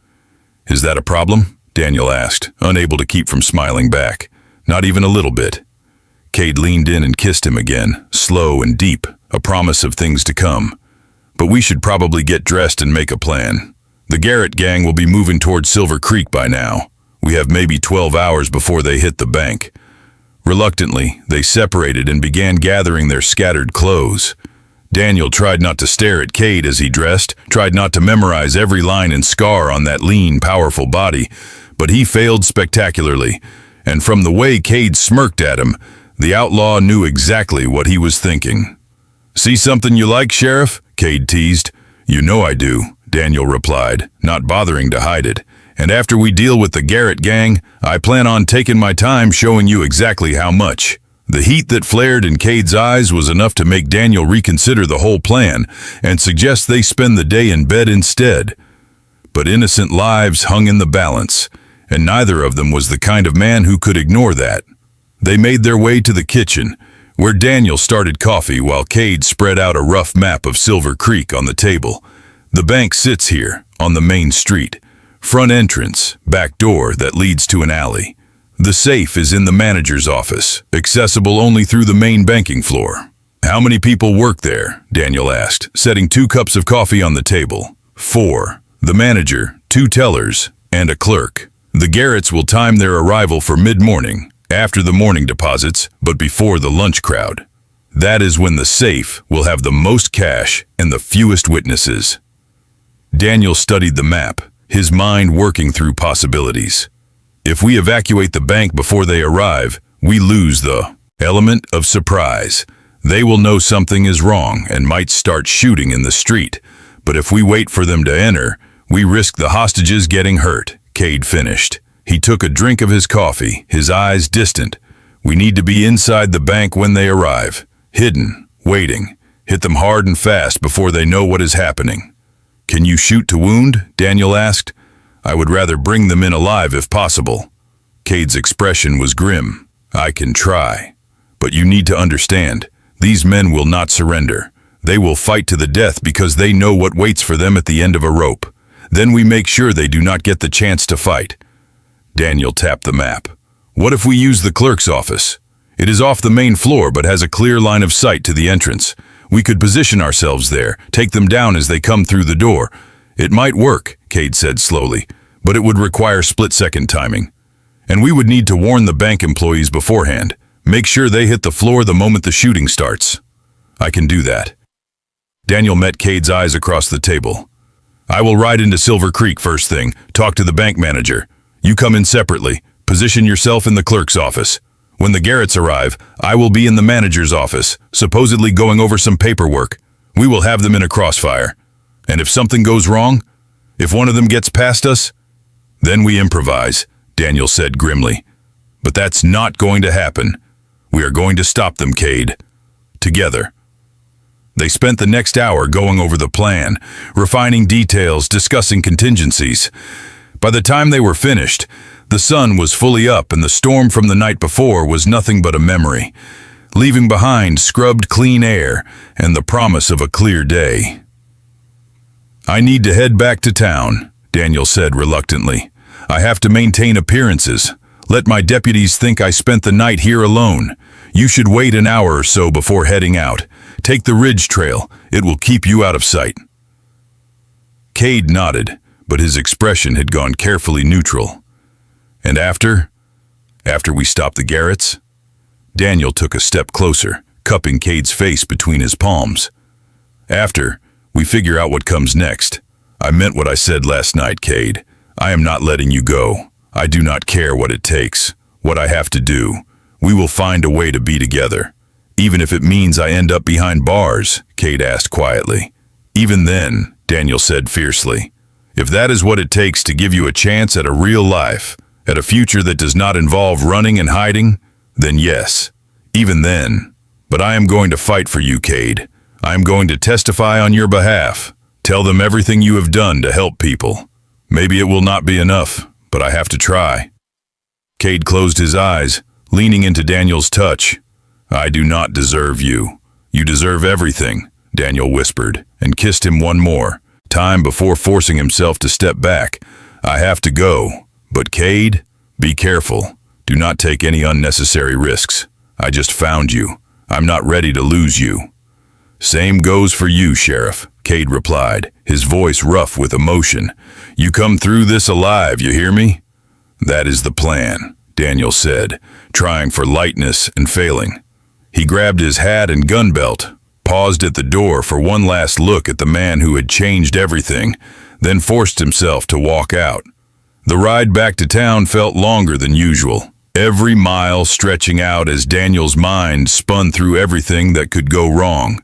Is that a problem? Daniel asked, unable to keep from smiling back. Not even a little bit. Cade leaned in and kissed him again, slow and deep, a promise of things to come. But we should probably get dressed and make a plan. The Garrett gang will be moving toward Silver Creek by now. We have maybe 12 hours before they hit the bank. Reluctantly, they separated and began gathering their scattered clothes. Daniel tried not to stare at Cade as he dressed, tried not to memorize every line and scar on that lean, powerful body, but he failed spectacularly, and from the way Cade smirked at him, the outlaw knew exactly what he was thinking. See something you like, Sheriff? Cade teased. You know I do, Daniel replied, not bothering to hide it. And after we deal with the Garrett gang, I plan on taking my time showing you exactly how much. The heat that flared in Cade's eyes was enough to make Daniel reconsider the whole plan and suggest they spend the day in bed instead. But innocent lives hung in the balance, and neither of them was the kind of man who could ignore that. They made their way to the kitchen, where Daniel started coffee while Cade spread out a rough map of Silver Creek on the table. The bank sits here, on the main street. Front entrance, back door that leads to an alley. The safe is in the manager's office, accessible only through the main banking floor. How many people work there? Daniel asked, setting 2 cups of coffee on the table. 4. The manager, 2 tellers, and a clerk. The Garretts will time their arrival for mid-morning, after the morning deposits, but before the lunch crowd. That is when the safe will have the most cash and the fewest witnesses. Daniel studied the map, his mind working through possibilities. If we evacuate the bank before they arrive, we lose the element of surprise. They will know something is wrong and might start shooting in the street. But if we wait for them to enter, we risk the hostages getting hurt, Cade finished. He took a drink of his coffee, his eyes distant. We need to be inside the bank when they arrive. Hidden, waiting. Hit them hard and fast before they know what is happening. Can you shoot to wound? Daniel asked. I would rather bring them in alive if possible. Cade's expression was grim. I can try. But you need to understand, these men will not surrender. They will fight to the death because they know what waits for them at the end of a rope. Then we make sure they do not get the chance to fight. Daniel tapped the map. What if we use the clerk's office? It is off the main floor but has a clear line of sight to the entrance. We could position ourselves there, take them down as they come through the door. It might work, Cade said slowly, but it would require split-second timing. And we would need to warn the bank employees beforehand. Make sure they hit the floor the moment the shooting starts. I can do that. Daniel met Cade's eyes across the table. I will ride into Silver Creek first thing, talk to the bank manager. You come in separately. Position yourself in the clerk's office. When the Garretts arrive, I will be in the manager's office, supposedly going over some paperwork. We will have them in a crossfire. And if something goes wrong, if one of them gets past us, then we improvise, Daniel said grimly. But that's not going to happen. We are going to stop them, Cade. Together. They spent the next hour going over the plan, refining details, discussing contingencies. By the time they were finished, the sun was fully up and the storm from the night before was nothing but a memory, leaving behind scrubbed clean air and the promise of a clear day. I need to head back to town, Daniel said reluctantly. I have to maintain appearances. Let my deputies think I spent the night here alone. You should wait an hour or so before heading out. Take the ridge trail. It will keep you out of sight." Cade nodded, but his expression had gone carefully neutral. "And after we stopped the Garretts?" Daniel took a step closer, cupping Cade's face between his palms. "After, we figure out what comes next. I meant what I said last night, Cade. I am not letting you go. I do not care what it takes, what I have to do. We will find a way to be together. Even if it means I end up behind bars," Cade asked quietly. "Even then," Daniel said fiercely, "if that is what it takes to give you a chance at a real life, at a future that does not involve running and hiding, then yes, even then. But I am going to fight for you, Cade. I am going to testify on your behalf. Tell them everything you have done to help people. Maybe it will not be enough, but I have to try." Cade closed his eyes, leaning into Daniel's touch. "I do not deserve you. You deserve everything," Daniel whispered, and kissed him one more time before forcing himself to step back. "I have to go. But Cade, be careful. Do not take any unnecessary risks. I just found you. I'm not ready to lose you." "Same goes for you, Sheriff," Cade replied, his voice rough with emotion. "You come through this alive, you hear me?" "That is the plan," Daniel said, trying for lightness and failing. He grabbed his hat and gun belt, paused at the door for one last look at the man who had changed everything, then forced himself to walk out. The ride back to town felt longer than usual, every mile stretching out as Daniel's mind spun through everything that could go wrong.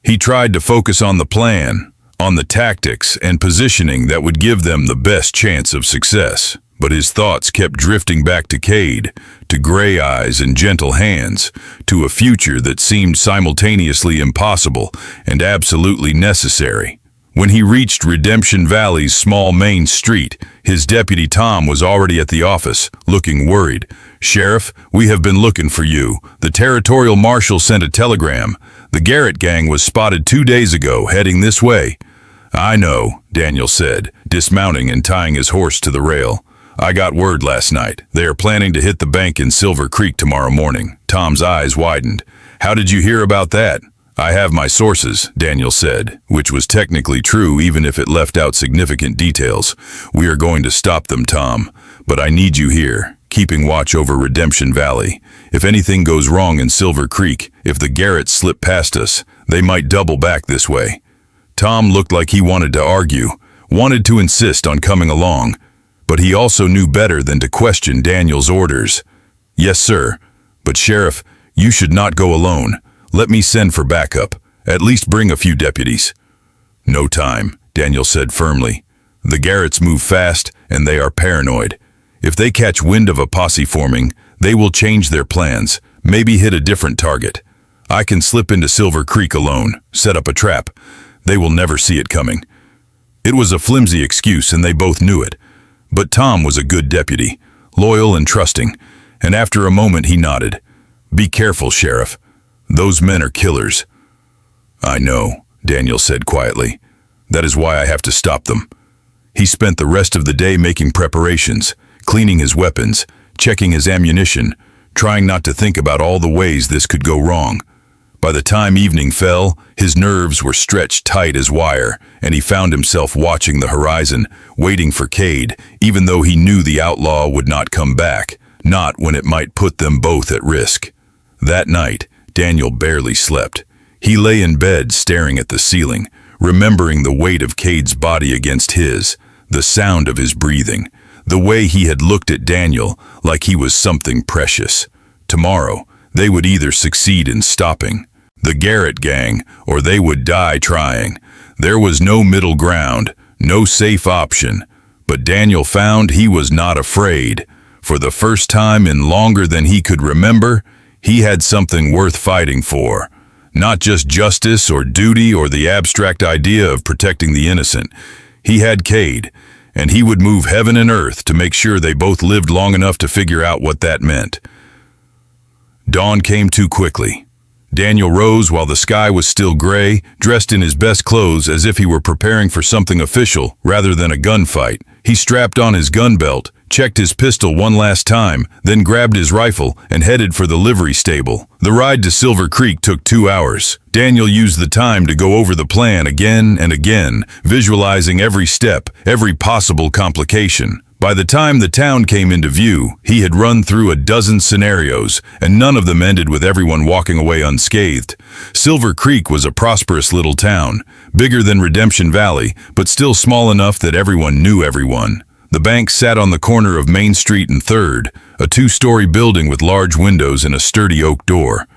He tried to focus on the plan, on the tactics and positioning that would give them the best chance of success. But his thoughts kept drifting back to Cade, to gray eyes and gentle hands, to a future that seemed simultaneously impossible and absolutely necessary. When he reached Redemption Valley's small main street, his deputy Tom was already at the office, looking worried. "Sheriff, we have been looking for you. The territorial marshal sent a telegram. The Garrett gang was spotted 2 days ago, heading this way." "I know," Daniel said, dismounting and tying his horse to the rail. "I got word last night. They are planning to hit the bank in Silver Creek tomorrow morning." Tom's eyes widened. "How did you hear about that?" "I have my sources," Daniel said, which was technically true even if it left out significant details. "We are going to stop them, Tom, but I need you here, keeping watch over Redemption Valley. If anything goes wrong in Silver Creek, if the Garretts slip past us, they might double back this way." Tom looked like he wanted to argue, wanted to insist on coming along, but he also knew better than to question Daniel's orders. "Yes, sir, but Sheriff, you should not go alone. Let me send for backup. At least bring a few deputies." "No time," Daniel said firmly. "The Garretts move fast, and they are paranoid. If they catch wind of a posse forming, they will change their plans, maybe hit a different target. I can slip into Silver Creek alone, set up a trap. They will never see it coming." It was a flimsy excuse, and they both knew it. But Tom was a good deputy, loyal and trusting, and after a moment he nodded. "Be careful, Sheriff. Those men are killers." "I know," Daniel said quietly. "That is why I have to stop them." He spent the rest of the day making preparations, cleaning his weapons, checking his ammunition, trying not to think about all the ways this could go wrong. By the time evening fell, his nerves were stretched tight as wire, and he found himself watching the horizon, waiting for Cade, even though he knew the outlaw would not come back, not when it might put them both at risk. That night, Daniel barely slept. He lay in bed staring at the ceiling, remembering the weight of Cade's body against his, the sound of his breathing, the way he had looked at Daniel like he was something precious. Tomorrow, they would either succeed in stopping the Garrett gang, or they would die trying. There was no middle ground, no safe option, but Daniel found he was not afraid. For the first time in longer than he could remember, he had something worth fighting for. Not just justice or duty or the abstract idea of protecting the innocent. He had Cade, and he would move heaven and earth to make sure they both lived long enough to figure out what that meant. Dawn came too quickly. Daniel rose while the sky was still gray, dressed in his best clothes as if he were preparing for something official rather than a gunfight. He strapped on his gun belt, checked his pistol one last time, then grabbed his rifle and headed for the livery stable. The ride to Silver Creek took 2 hours. Daniel used the time to go over the plan again and again, visualizing every step, every possible complication. By the time the town came into view, he had run through a dozen scenarios, and none of them ended with everyone walking away unscathed. Silver Creek was a prosperous little town, bigger than Redemption Valley, but still small enough that everyone knew everyone. The bank sat on the corner of Main Street and 3rd, a 2-story building with large windows and a sturdy oak door.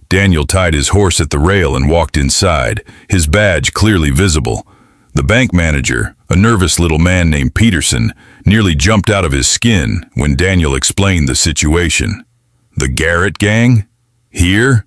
Daniel tied his horse at the rail and walked inside, his badge clearly visible. The bank manager, a nervous little man named Peterson, nearly jumped out of his skin when Daniel explained the situation. The Garrett gang? Here?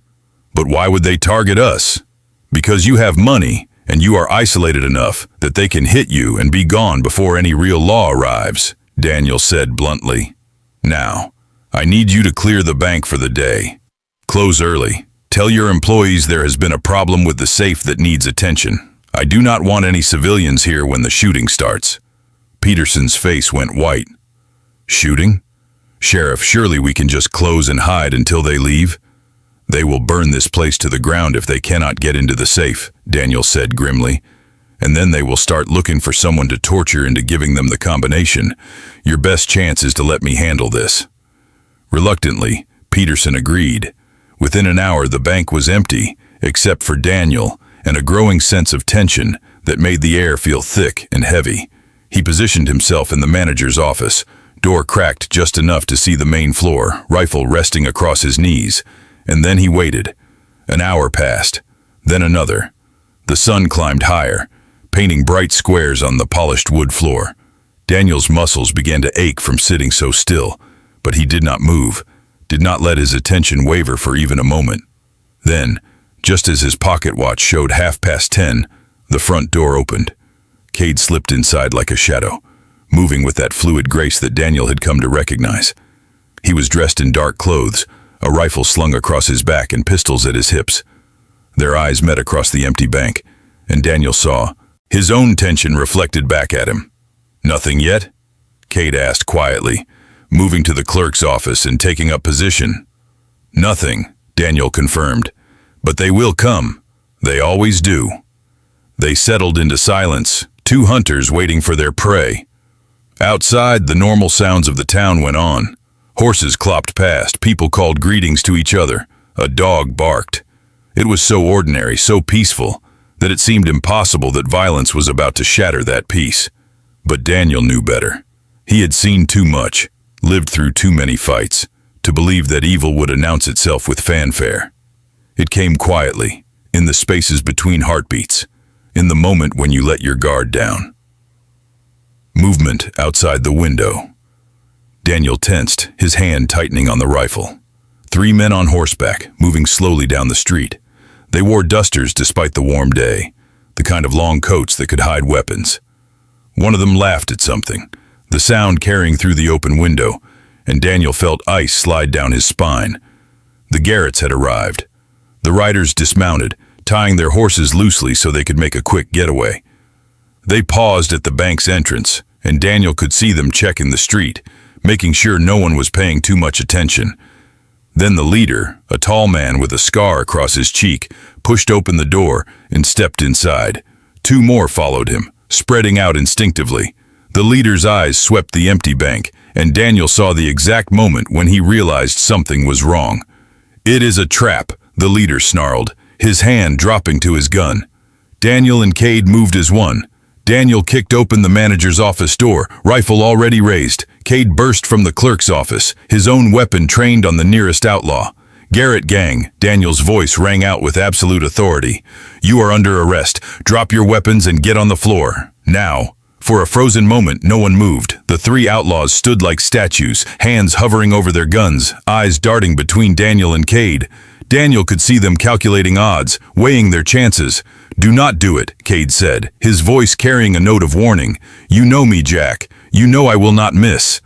But why would they target us? Because you have money, and you are isolated enough that they can hit you and be gone before any real law arrives, Daniel said bluntly. Now, I need you to clear the bank for the day. Close early. Tell your employees there has been a problem with the safe that needs attention. I do not want any civilians here when the shooting starts. Peterson's face went white. Shooting? Sheriff, surely we can just close and hide until they leave? They will burn this place to the ground if they cannot get into the safe, Daniel said grimly. And then they will start looking for someone to torture into giving them the combination. Your best chance is to let me handle this. Reluctantly, Peterson agreed. Within an hour, the bank was empty, except for Daniel, and a growing sense of tension that made the air feel thick and heavy. He positioned himself in the manager's office, door cracked just enough to see the main floor, rifle resting across his knees, and then he waited. An hour passed, then another. The sun climbed higher, painting bright squares on the polished wood floor. Daniel's muscles began to ache from sitting so still, but he did not move, did not let his attention waver for even a moment. Then, just as his pocket watch showed 10:30, the front door opened. Cade slipped inside like a shadow, moving with that fluid grace that Daniel had come to recognize. He was dressed in dark clothes, a rifle slung across his back and pistols at his hips. Their eyes met across the empty bank, and Daniel saw his own tension reflected back at him. "Nothing yet?" Cade asked quietly, moving to the clerk's office and taking up position. "Nothing," Daniel confirmed. "But they will come. They always do." They settled into silence, 2 hunters waiting for their prey. Outside, the normal sounds of the town went on. Horses clopped past, people called greetings to each other. A dog barked. It was so ordinary, so peaceful, that it seemed impossible that violence was about to shatter that peace. But Daniel knew better. He had seen too much, lived through too many fights, to believe that evil would announce itself with fanfare. It came quietly, in the spaces between heartbeats, in the moment when you let your guard down. Movement outside the window. Daniel tensed, his hand tightening on the rifle. 3 men on horseback, moving slowly down the street. They wore dusters despite the warm day, the kind of long coats that could hide weapons. One of them laughed at something, the sound carrying through the open window, and Daniel felt ice slide down his spine. The Garretts had arrived. The riders dismounted, tying their horses loosely so they could make a quick getaway. They paused at the bank's entrance, and Daniel could see them checking the street, making sure no one was paying too much attention. Then the leader, a tall man with a scar across his cheek, pushed open the door and stepped inside. 2 more followed him, spreading out instinctively. The leader's eyes swept the empty bank, and Daniel saw the exact moment when he realized something was wrong. "It is a trap," the leader snarled, his hand dropping to his gun. Daniel and Cade moved as one. Daniel kicked open the manager's office door, rifle already raised. Cade burst from the clerk's office, his own weapon trained on the nearest outlaw. "Garrett gang," Daniel's voice rang out with absolute authority. "You are under arrest. Drop your weapons and get on the floor. Now." For a frozen moment, no one moved. The 3 outlaws stood like statues, hands hovering over their guns, eyes darting between Daniel and Cade. Daniel could see them calculating odds, weighing their chances. "Do not do it," Cade said, his voice carrying a note of warning. "You know me, Jack. You know I will not miss."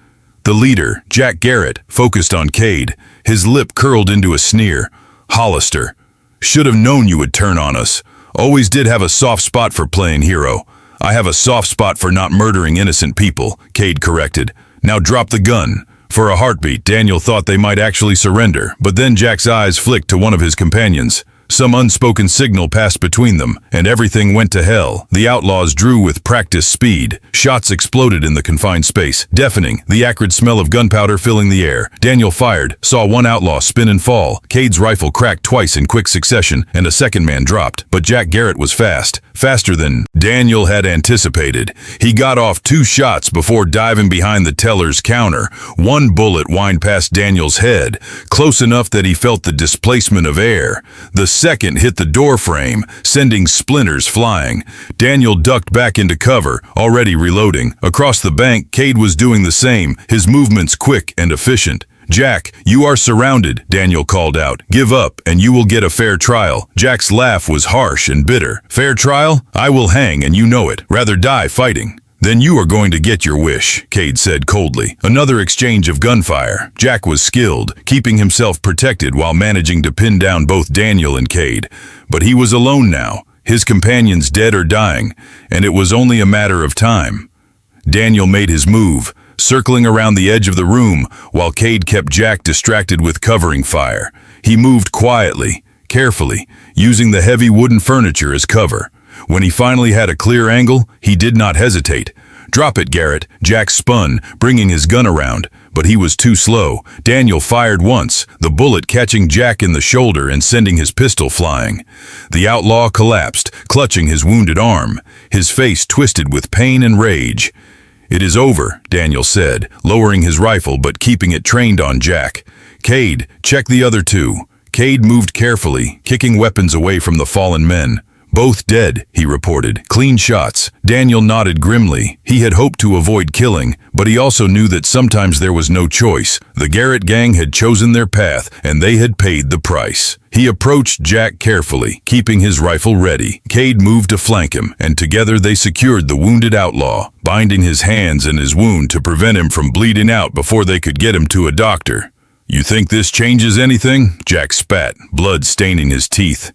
The leader, Jack Garrett, focused on Cade, his lip curled into a sneer. "Hollister, should have known you would turn on us. Always did have a soft spot for playing hero." "I have a soft spot for not murdering innocent people," Cade corrected. "Now drop the gun." For a heartbeat, Daniel thought they might actually surrender, but then Jack's eyes flicked to one of his companions. Some unspoken signal passed between them, and everything went to hell. The outlaws drew with practiced speed. Shots exploded in the confined space, deafening, the acrid smell of gunpowder filling the air. Daniel fired, saw one outlaw spin and fall. Cade's rifle cracked twice in quick succession, and a second man dropped. But Jack Garrett was fast. Faster than Daniel had anticipated. He got off 2 shots before diving behind the teller's counter. One bullet whined past Daniel's head, close enough that he felt the displacement of air. The second hit the door frame, sending splinters flying. Daniel ducked back into cover, already reloading. Across the bank, Cade was doing the same, his movements quick and efficient. "Jack, you are surrounded," Daniel called out. "Give up, and you will get a fair trial." Jack's laugh was harsh and bitter. "Fair trial? I will hang, and you know it. Rather die fighting." "Then you are going to get your wish," Cade said coldly. Another exchange of gunfire. Jack was skilled, keeping himself protected while managing to pin down both Daniel and Cade. But he was alone now, his companions dead or dying, and it was only a matter of time. Daniel made his move, circling around the edge of the room, while Cade kept Jack distracted with covering fire. He moved quietly, carefully, using the heavy wooden furniture as cover. When he finally had a clear angle, he did not hesitate. "Drop it, Garrett." Jack spun, bringing his gun around, but he was too slow. Daniel fired once, the bullet catching Jack in the shoulder and sending his pistol flying. The outlaw collapsed, clutching his wounded arm, his face twisted with pain and rage. "It is over," Daniel said, lowering his rifle but keeping it trained on Jack. "Cade, check the other 2. Cade moved carefully, kicking weapons away from the fallen men. "Both dead," he reported. "Clean shots." Daniel nodded grimly. He had hoped to avoid killing, but he also knew that sometimes there was no choice. The Garrett gang had chosen their path, and they had paid the price. He approached Jack carefully, keeping his rifle ready. Cade moved to flank him, and together they secured the wounded outlaw, binding his hands and his wound to prevent him from bleeding out before they could get him to a doctor. "You think this changes anything?" Jack spat, blood staining his teeth.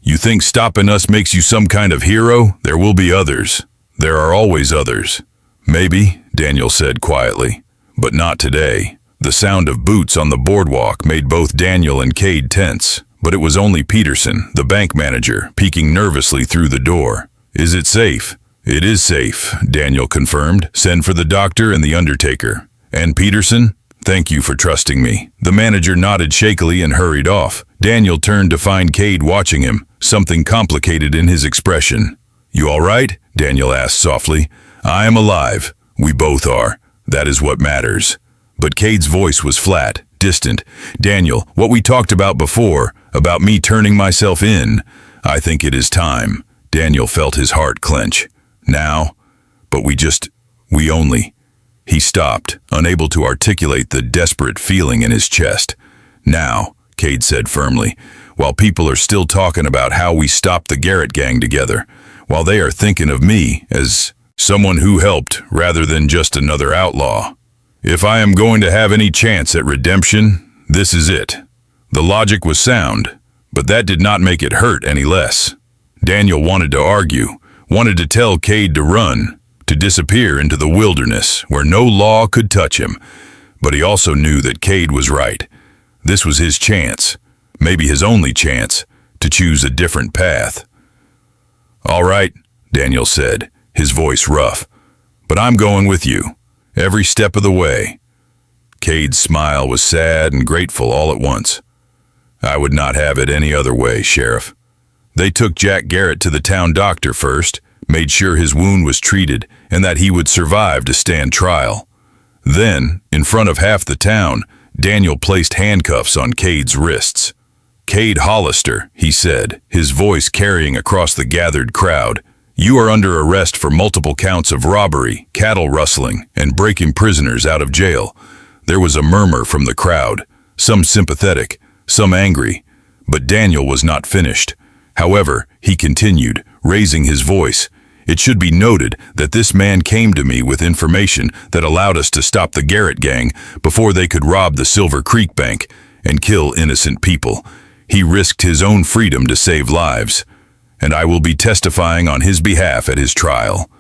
"You think stopping us makes you some kind of hero? There will be others. There are always others." "Maybe," Daniel said quietly, "but not today." The sound of boots on the boardwalk made both Daniel and Cade tense, but it was only Peterson, the bank manager, peeking nervously through the door. "Is it safe?" "It is safe," Daniel confirmed. "Send for the doctor and the undertaker." "And Peterson? Thank you for trusting me." The manager nodded shakily and hurried off. Daniel turned to find Cade watching him, something complicated in his expression. "You all right?" Daniel asked softly. "I am alive. We both are. That is what matters." But Cade's voice was flat, distant. "Daniel, what we talked about before, about me turning myself in, I think it is time." Daniel felt his heart clench. "Now? But we only..." He stopped, unable to articulate the desperate feeling in his chest. "Now," Cade said firmly, "while people are still talking about how we stopped the Garrett gang together, while they are thinking of me as someone who helped rather than just another outlaw. If I am going to have any chance at redemption, this is it." The logic was sound, but that did not make it hurt any less. Daniel wanted to argue, wanted to tell Cade to run, to disappear into the wilderness where no law could touch him, but he also knew that Cade was right. This was his chance, maybe his only chance, to choose a different path. "All right," Daniel said, his voice rough, "but I'm going with you, every step of the way." Cade's smile was sad and grateful all at once. "I would not have it any other way, Sheriff." They took Jack Garrett to the town doctor first, made sure his wound was treated and that he would survive to stand trial. Then, in front of half the town, Daniel placed handcuffs on Cade's wrists. "Cade Hollister," he said, his voice carrying across the gathered crowd, "you are under arrest for multiple counts of robbery, cattle rustling, and breaking prisoners out of jail." There was a murmur from the crowd, some sympathetic, some angry, but Daniel was not finished. However, he continued, raising his voice, "It should be noted that this man came to me with information that allowed us to stop the Garrett gang before they could rob the Silver Creek Bank and kill innocent people. He risked his own freedom to save lives, and I will be testifying on his behalf at his trial."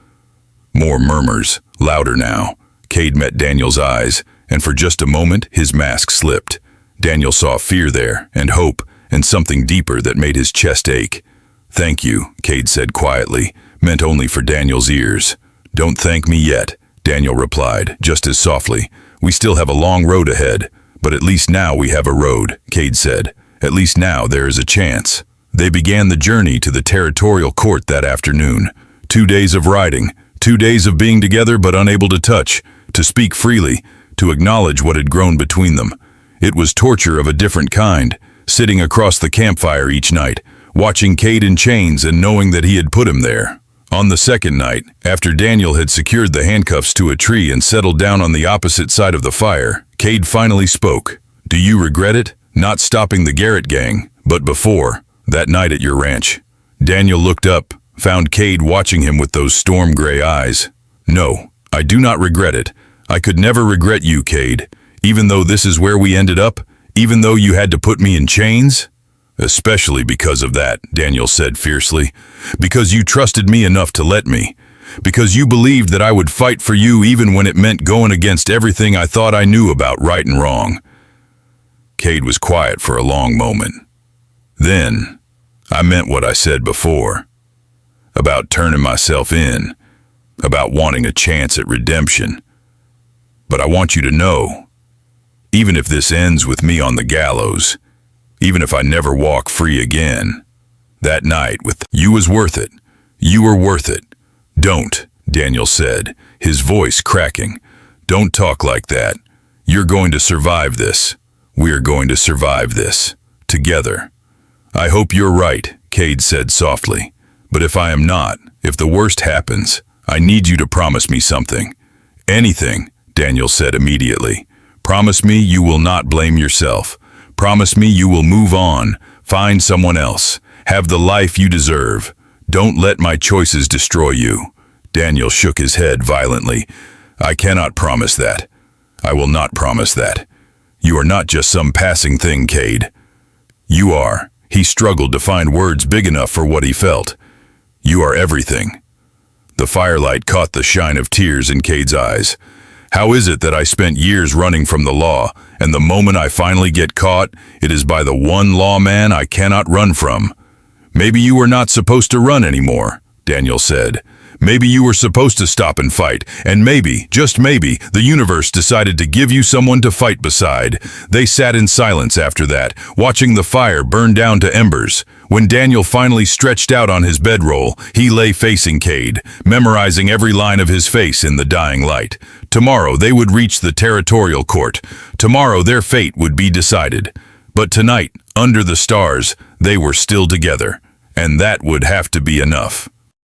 More murmurs, louder now. Cade met Daniel's eyes, and for just a moment his mask slipped. Daniel saw fear there, and hope, and something deeper that made his chest ache. "Thank you," Cade said quietly, meant only for Daniel's ears. "Don't thank me yet," Daniel replied, just as softly. "We still have a long road ahead, but at least now we have a road," Cade said. "At least now there is a chance." They began the journey to the territorial court that afternoon. 2 days of riding, 2 days of being together but unable to touch, to speak freely, to acknowledge what had grown between them. It was torture of a different kind, sitting across the campfire each night, watching Cade in chains and knowing that he had put him there. On the second night, after Daniel had secured the handcuffs to a tree and settled down on the opposite side of the fire, Cade finally spoke. "Do you regret it? Not stopping the Garrett gang, but before, that night at your ranch?" Daniel looked up, found Cade watching him with those storm-gray eyes. "No, I do not regret it. I could never regret you, Cade. Even though this is where we ended up, even though you had to put me in chains?" "Especially because of that," Daniel said fiercely. "Because you trusted me enough to let me. Because you believed that I would fight for you even when it meant going against everything I thought I knew about right and wrong." Cade was quiet for a long moment. "Then, I meant what I said before. About turning myself in. About wanting a chance at redemption. But I want you to know, even if this ends with me on the gallows, even if I never walk free again, that night with you was worth it. You were worth it. Don't," Daniel said, his voice cracking. "Don't talk like that. You're going to survive this. We're going to survive this. Together." "I hope you're right," Cade said softly. "But if I am not, if the worst happens, I need you to promise me something." "Anything," Daniel said immediately. "Promise me you will not blame yourself. Promise me you will move on, find someone else, have the life you deserve. Don't let my choices destroy you." Daniel shook his head violently. "I cannot promise that. I will not promise that. You are not just some passing thing, Cade. You are." He struggled to find words big enough for what he felt. "You are everything." The firelight caught the shine of tears in Cade's eyes. "How is it that I spent years running from the law, and the moment I finally get caught, it is by the one lawman I cannot run from?" "Maybe you were not supposed to run anymore," Daniel said. "Maybe you were supposed to stop and fight, and maybe, just maybe, the universe decided to give you someone to fight beside." They sat in silence after that, watching the fire burn down to embers. When Daniel finally stretched out on his bedroll, he lay facing Cade, memorizing every line of his face in the dying light. Tomorrow they would reach the territorial court. Tomorrow their fate would be decided. But tonight, under the stars, they were still together, and that would have to be enough.